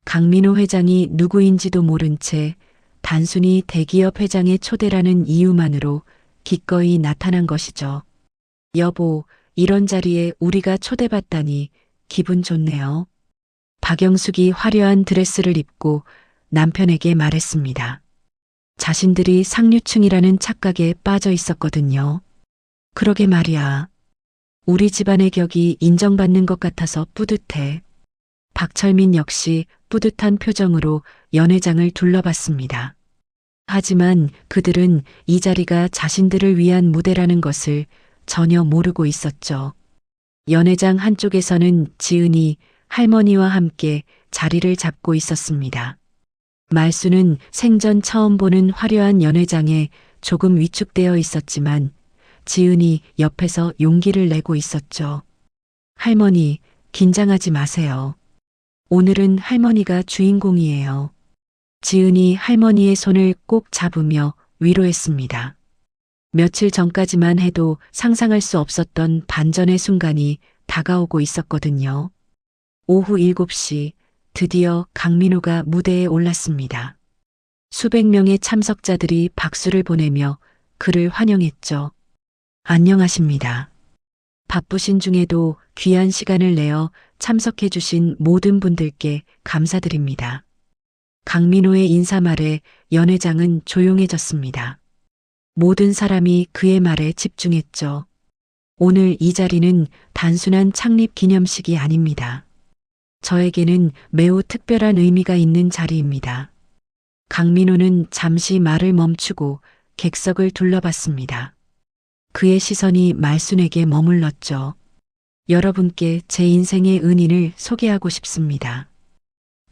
강민호 회장이 누구인지도 모른 채 단순히 대기업 회장의 초대라는 이유만으로 기꺼이 나타난 것이죠. 여보, 이런 자리에 우리가 초대받다니 기분 좋네요. 박영숙이 화려한 드레스를 입고 남편에게 말했습니다. 자신들이 상류층이라는 착각에 빠져 있었거든요. 그러게 말이야. 우리 집안의 격이 인정받는 것 같아서 뿌듯해. 박철민 역시 뿌듯한 표정으로 연회장을 둘러봤습니다. 하지만 그들은 이 자리가 자신들을 위한 무대라는 것을 전혀 모르고 있었죠. 연회장 한쪽에서는 지은이 할머니와 함께 자리를 잡고 있었습니다. 말순은 생전 처음 보는 화려한 연회장에 조금 위축되어 있었지만 지은이 옆에서 용기를 내고 있었죠. 할머니, 긴장하지 마세요. 오늘은 할머니가 주인공이에요. 지은이 할머니의 손을 꼭 잡으며 위로했습니다. 며칠 전까지만 해도 상상할 수 없었던 반전의 순간이 다가오고 있었거든요. 오후 7시 드디어 강민호가 무대에 올랐습니다. 수백 명의 참석자들이 박수를 보내며 그를 환영했죠. 안녕하십니다. 바쁘신 중에도 귀한 시간을 내어 참석해 주신 모든 분들께 감사드립니다. 강민호의 인사말에 연회장은 조용해졌습니다. 모든 사람이 그의 말에 집중했죠. 오늘 이 자리는 단순한 창립 기념식이 아닙니다. 저에게는 매우 특별한 의미가 있는 자리입니다. 강민호는 잠시 말을 멈추고 객석을 둘러봤습니다. 그의 시선이 말순에게 머물렀죠. 여러분께 제 인생의 은인을 소개하고 싶습니다.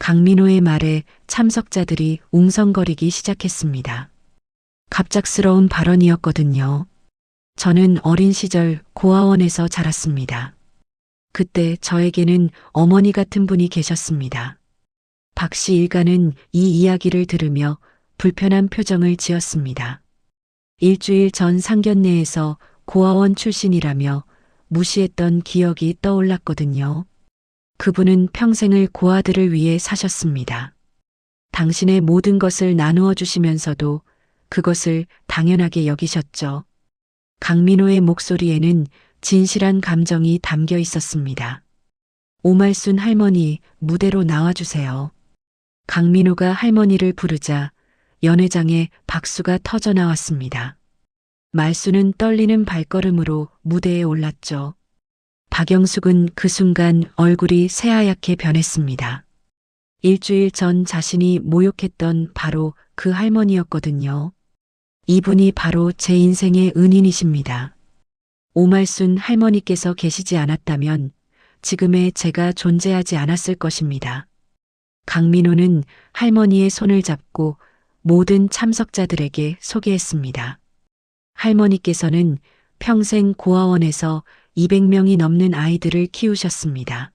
강민호의 말에 참석자들이 웅성거리기 시작했습니다. 갑작스러운 발언이었거든요. 저는 어린 시절 고아원에서 자랐습니다. 그때 저에게는 어머니 같은 분이 계셨습니다. 박 씨 일가는 이 이야기를 들으며 불편한 표정을 지었습니다. 일주일 전 상견례에서 고아원 출신이라며 무시했던 기억이 떠올랐거든요. 그분은 평생을 고아들을 위해 사셨습니다. 당신의 모든 것을 나누어 주시면서도 그것을 당연하게 여기셨죠. 강민호의 목소리에는 진실한 감정이 담겨 있었습니다. 오말순 할머니, 무대로 나와주세요. 강민호가 할머니를 부르자 연회장에 박수가 터져 나왔습니다. 말순은 떨리는 발걸음으로 무대에 올랐죠. 박영숙은 그 순간 얼굴이 새하얗게 변했습니다. 일주일 전 자신이 모욕했던 바로 그 할머니였거든요. 이분이 바로 제 인생의 은인이십니다. 오말순 할머니께서 계시지 않았다면 지금의 제가 존재하지 않았을 것입니다. 강민호는 할머니의 손을 잡고 모든 참석자들에게 소개했습니다. 할머니께서는 평생 고아원에서 200명이 넘는 아이들을 키우셨습니다.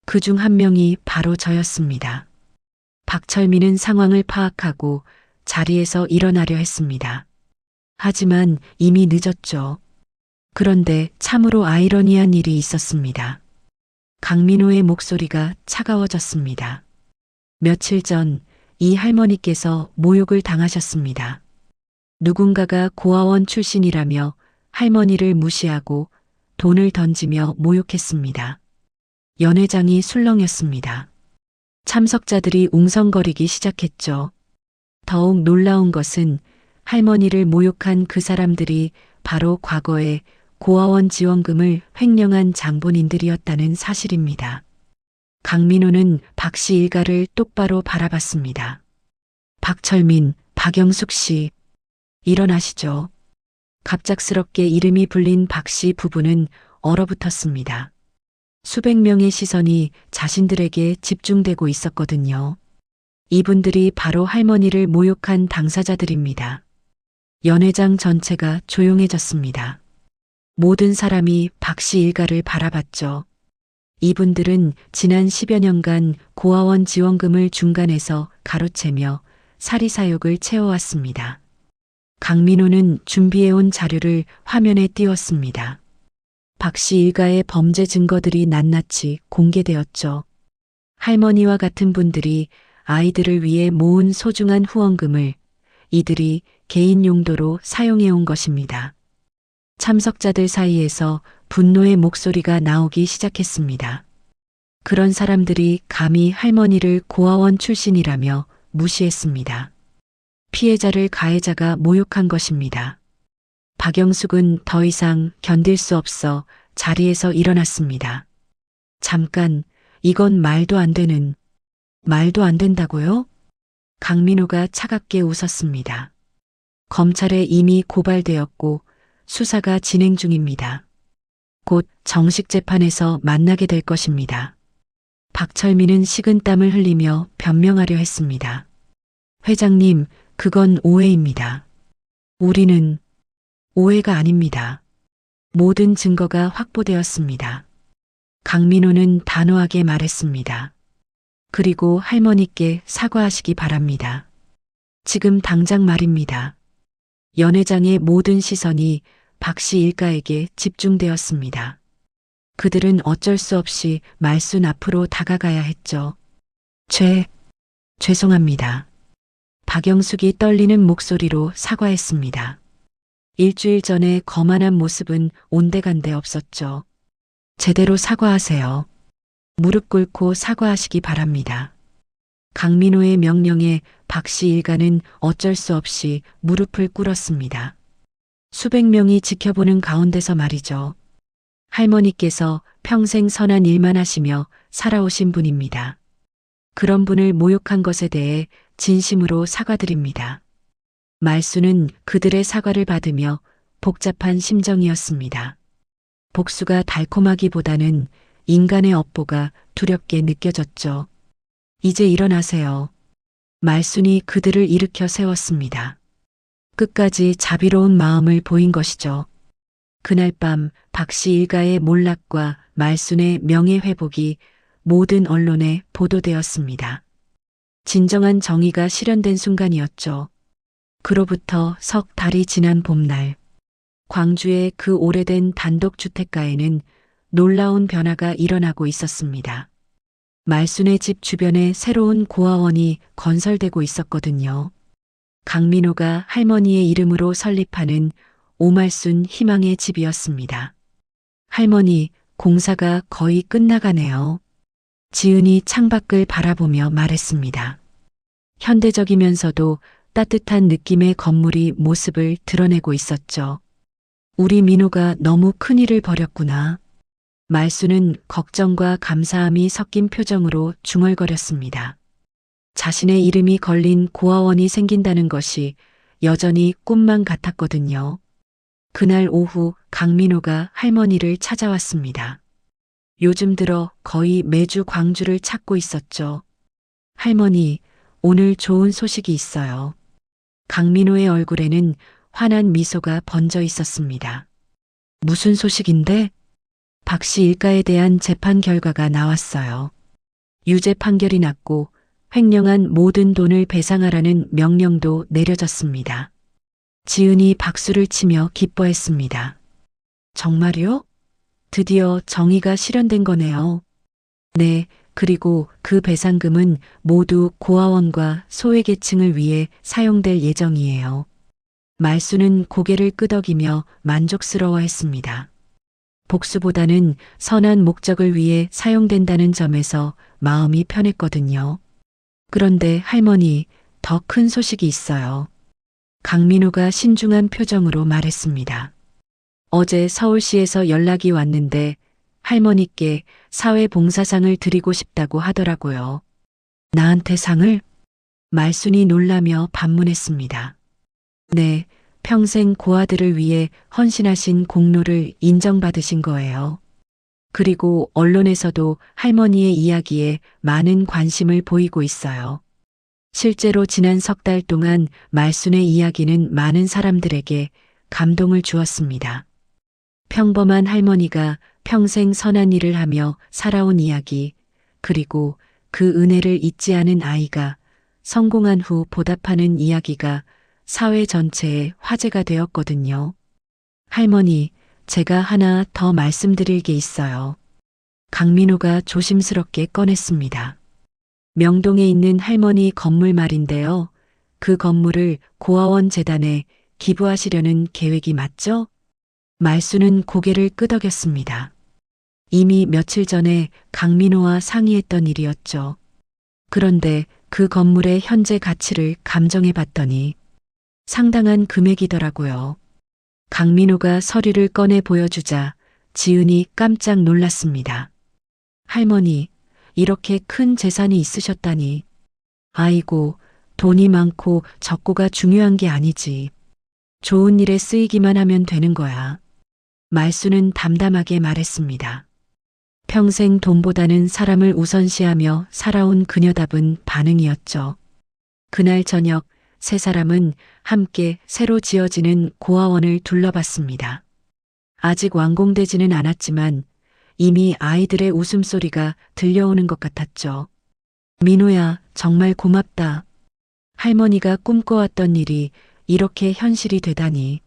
그중 한 명이 바로 저였습니다. 박철민은 상황을 파악하고 자리에서 일어나려 했습니다. 하지만 이미 늦었죠. 그런데 참으로 아이러니한 일이 있었습니다. 강민호의 목소리가 차가워졌습니다. 며칠 전 이 할머니께서 모욕을 당하셨습니다. 누군가가 고아원 출신이라며 할머니를 무시하고 돈을 던지며 모욕했습니다. 연회장이 술렁였습니다. 참석자들이 웅성거리기 시작했죠. 더욱 놀라운 것은 할머니를 모욕한 그 사람들이 바로 과거에 고아원 지원금을 횡령한 장본인들이었다는 사실입니다. 강민호는 박 씨 일가를 똑바로 바라봤습니다. 박철민, 박영숙 씨, 일어나시죠. 갑작스럽게 이름이 불린 박 씨 부부는 얼어붙었습니다. 수백 명의 시선이 자신들에게 집중되고 있었거든요. 이분들이 바로 할머니를 모욕한 당사자들입니다. 연회장 전체가 조용해졌습니다. 모든 사람이 박 씨 일가를 바라봤죠. 이분들은 지난 10여 년간 고아원 지원금을 중간에서 가로채며 사리사욕을 채워왔습니다. 강민호는 준비해온 자료를 화면에 띄웠습니다. 박 씨 일가의 범죄 증거들이 낱낱이 공개되었죠. 할머니와 같은 분들이 아이들을 위해 모은 소중한 후원금을 이들이 개인 용도로 사용해온 것입니다. 참석자들 사이에서 분노의 목소리가 나오기 시작했습니다. 그런 사람들이 감히 할머니를 고아원 출신이라며 무시했습니다. 피해자를 가해자가 모욕한 것입니다. 박영숙은 더 이상 견딜 수 없어 자리에서 일어났습니다. 잠깐, 이건 말도 안 된다고요? 강민호가 차갑게 웃었습니다. 검찰에 이미 고발되었고 수사가 진행 중입니다. 곧 정식 재판에서 만나게 될 것입니다. 박철민은 식은땀을 흘리며 변명하려 했습니다. 회장님, 그건 오해입니다. 우리는 오해가 아닙니다. 모든 증거가 확보되었습니다. 강민호는 단호하게 말했습니다. 그리고 할머니께 사과하시기 바랍니다. 지금 당장 말입니다. 연회장의 모든 시선이 박 씨 일가에게 집중되었습니다. 그들은 어쩔 수 없이 말순 앞으로 다가가야 했죠. 죄송합니다. 박영숙이 떨리는 목소리로 사과했습니다. 일주일 전에 거만한 모습은 온데간데 없었죠. 제대로 사과하세요. 무릎 꿇고 사과하시기 바랍니다. 강민호의 명령에 박 씨 일가는 어쩔 수 없이 무릎을 꿇었습니다. 수백 명이 지켜보는 가운데서 말이죠. 할머니께서 평생 선한 일만 하시며 살아오신 분입니다. 그런 분을 모욕한 것에 대해 진심으로 사과드립니다. 말순은 그들의 사과를 받으며 복잡한 심정이었습니다. 복수가 달콤하기보다는 인간의 업보가 두렵게 느껴졌죠. 이제 일어나세요. 말순이 그들을 일으켜 세웠습니다. 끝까지 자비로운 마음을 보인 것이죠. 그날 밤 박씨 일가의 몰락과 말순의 명예회복이 모든 언론에 보도되었습니다. 진정한 정의가 실현된 순간이었죠. 그로부터 석 달이 지난 봄날, 광주의 그 오래된 단독주택가에는 놀라운 변화가 일어나고 있었습니다. 말순의 집 주변에 새로운 고아원이 건설되고 있었거든요. 강민호가 할머니의 이름으로 설립하는 오말순 희망의 집이었습니다. 할머니, 공사가 거의 끝나가네요. 지은이 창밖을 바라보며 말했습니다. 현대적이면서도 따뜻한 느낌의 건물이 모습을 드러내고 있었죠. 우리 민호가 너무 큰일을 벌였구나. 말수는 걱정과 감사함이 섞인 표정으로 중얼거렸습니다. 자신의 이름이 걸린 고아원이 생긴다는 것이 여전히 꿈만 같았거든요. 그날 오후 강민호가 할머니를 찾아왔습니다. 요즘 들어 거의 매주 광주를 찾고 있었죠. 할머니, 오늘 좋은 소식이 있어요. 강민호의 얼굴에는 환한 미소가 번져 있었습니다. 무슨 소식인데? 박씨 일가에 대한 재판 결과가 나왔어요. 유죄 판결이 났고 횡령한 모든 돈을 배상하라는 명령도 내려졌습니다. 지은이 박수를 치며 기뻐했습니다. 정말요? 드디어 정의가 실현된 거네요. 네, 그리고 그 배상금은 모두 고아원과 소외계층을 위해 사용될 예정이에요. 말수는 고개를 끄덕이며 만족스러워했습니다. 복수보다는 선한 목적을 위해 사용된다는 점에서 마음이 편했거든요. 그런데 할머니, 더 큰 소식이 있어요. 강민호가 신중한 표정으로 말했습니다. 어제 서울시에서 연락이 왔는데 할머니께 사회봉사상을 드리고 싶다고 하더라고요. 나한테 상을? 말순이 놀라며 반문했습니다. 네, 평생 고아들을 위해 헌신하신 공로를 인정받으신 거예요. 그리고 언론에서도 할머니의 이야기에 많은 관심을 보이고 있어요. 실제로 지난 석 달 동안 말순의 이야기는 많은 사람들에게 감동을 주었습니다. 평범한 할머니가 평생 선한 일을 하며 살아온 이야기, 그리고 그 은혜를 잊지 않은 아이가 성공한 후 보답하는 이야기가 사회 전체에 화제가 되었거든요. 할머니, 제가 하나 더 말씀드릴 게 있어요. 강민호가 조심스럽게 꺼냈습니다. 명동에 있는 할머니 건물 말인데요. 그 건물을 고아원 재단에 기부하시려는 계획이 맞죠? 말수는 고개를 끄덕였습니다. 이미 며칠 전에 강민호와 상의했던 일이었죠. 그런데 그 건물의 현재 가치를 감정해 봤더니 상당한 금액이더라고요. 강민호가 서류를 꺼내 보여주자 지은이 깜짝 놀랐습니다. 할머니, 이렇게 큰 재산이 있으셨다니. 아이고, 돈이 많고 적고가 중요한 게 아니지. 좋은 일에 쓰이기만 하면 되는 거야. 말수는 담담하게 말했습니다. 평생 돈보다는 사람을 우선시하며 살아온 그녀답은 반응이었죠. 그날 저녁 세 사람은 함께 새로 지어지는 고아원을 둘러봤습니다. 아직 완공되지는 않았지만 이미 아이들의 웃음소리가 들려오는 것 같았죠. 민호야, 정말 고맙다. 할머니가 꿈꿔왔던 일이 이렇게 현실이 되다니.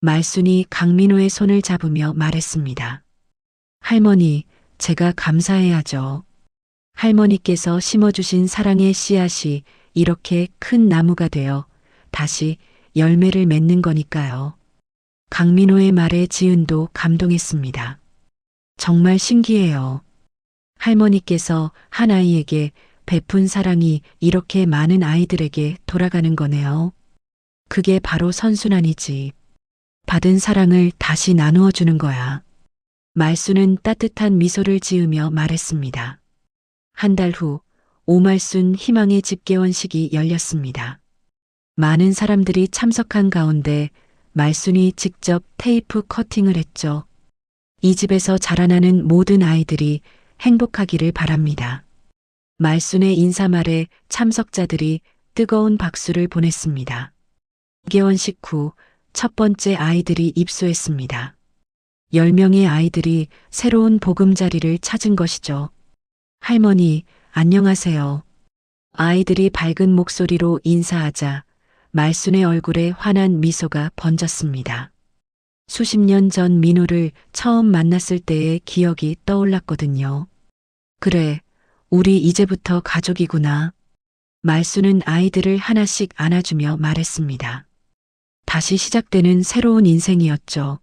말순이 강민호의 손을 잡으며 말했습니다. 할머니, 제가 감사해야죠. 할머니께서 심어주신 사랑의 씨앗이 이렇게 큰 나무가 되어 다시 열매를 맺는 거니까요. 강민호의 말에 지은도 감동했습니다. 정말 신기해요. 할머니께서 한 아이에게 베푼 사랑이 이렇게 많은 아이들에게 돌아가는 거네요. 그게 바로 선순환이지. 받은 사랑을 다시 나누어 주는 거야. 말순은 따뜻한 미소를 지으며 말했습니다. 한 달 후 오말순 희망의 집 개원식이 열렸습니다. 많은 사람들이 참석한 가운데 말순이 직접 테이프 커팅을 했죠. 이 집에서 자라나는 모든 아이들이 행복하기를 바랍니다. 말순의 인사말에 참석자들이 뜨거운 박수를 보냈습니다. 개원식 후 첫 번째 아이들이 입소했습니다. 10명의 아이들이 새로운 보금자리를 찾은 것이죠. 할머니, 안녕하세요. 아이들이 밝은 목소리로 인사하자 말순의 얼굴에 환한 미소가 번졌습니다. 수십 년 전 민호를 처음 만났을 때의 기억이 떠올랐거든요. 그래, 우리 이제부터 가족이구나. 말순은 아이들을 하나씩 안아주며 말했습니다. 다시 시작되는 새로운 인생이었죠.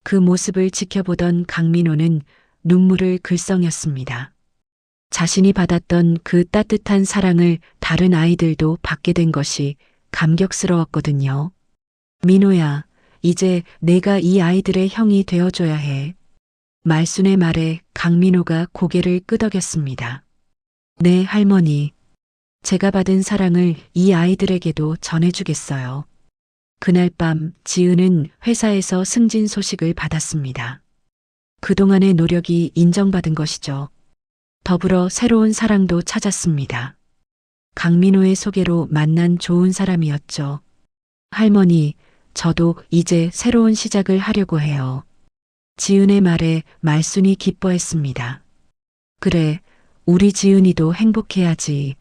그 모습을 지켜보던 강민호는 눈물을 글썽였습니다. 자신이 받았던 그 따뜻한 사랑을 다른 아이들도 받게 된 것이 감격스러웠거든요. 민호야, 이제 내가 이 아이들의 형이 되어줘야 해. 말순의 말에 강민호가 고개를 끄덕였습니다. 네, 할머니. 제가 받은 사랑을 이 아이들에게도 전해주겠어요. 그날 밤 지은은 회사에서 승진 소식을 받았습니다. 그동안의 노력이 인정받은 것이죠. 더불어 새로운 사랑도 찾았습니다. 강민호의 소개로 만난 좋은 사람이었죠. 할머니, 저도 이제 새로운 시작을 하려고 해요. 지은의 말에 말순이 기뻐했습니다. 그래, 우리 지은이도 행복해야지.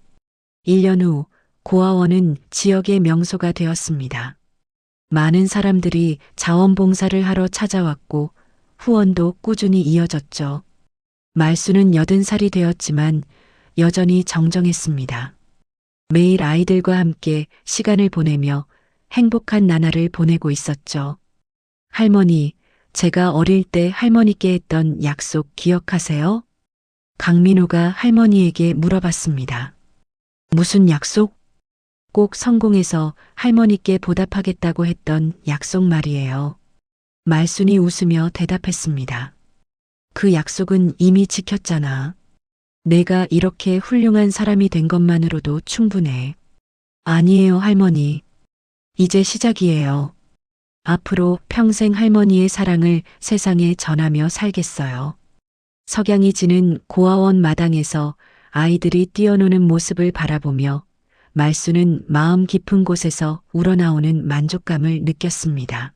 1년 후 고아원은 지역의 명소가 되었습니다. 많은 사람들이 자원봉사를 하러 찾아왔고 후원도 꾸준히 이어졌죠. 말순은 80살이 되었지만 여전히 정정했습니다. 매일 아이들과 함께 시간을 보내며 행복한 나날을 보내고 있었죠. 할머니, 제가 어릴 때 할머니께 했던 약속 기억하세요? 강민호가 할머니에게 물어봤습니다. 무슨 약속? 꼭 성공해서 할머니께 보답하겠다고 했던 약속 말이에요. 말순이 웃으며 대답했습니다. 그 약속은 이미 지켰잖아. 내가 이렇게 훌륭한 사람이 된 것만으로도 충분해. 아니에요, 할머니. 이제 시작이에요. 앞으로 평생 할머니의 사랑을 세상에 전하며 살겠어요. 석양이 지는 고아원 마당에서 아이들이 뛰어노는 모습을 바라보며 말순은 마음 깊은 곳에서 우러나오는 만족감을 느꼈습니다.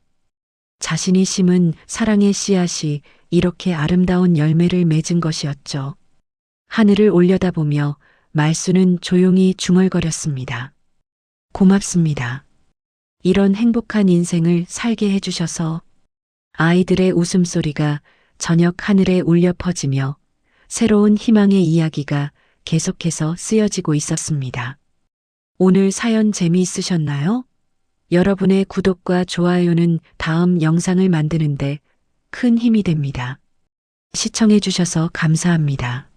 자신이 심은 사랑의 씨앗이 이렇게 아름다운 열매를 맺은 것이었죠. 하늘을 올려다보며 말순은 조용히 중얼거렸습니다. 고맙습니다. 이런 행복한 인생을 살게 해주셔서. 아이들의 웃음소리가 저녁 하늘에 울려 퍼지며 새로운 희망의 이야기가 계속해서 쓰여지고 있었습니다. 오늘 사연 재미있으셨나요? 여러분의 구독과 좋아요는 다음 영상을 만드는데 큰 힘이 됩니다. 시청해 주셔서 감사합니다.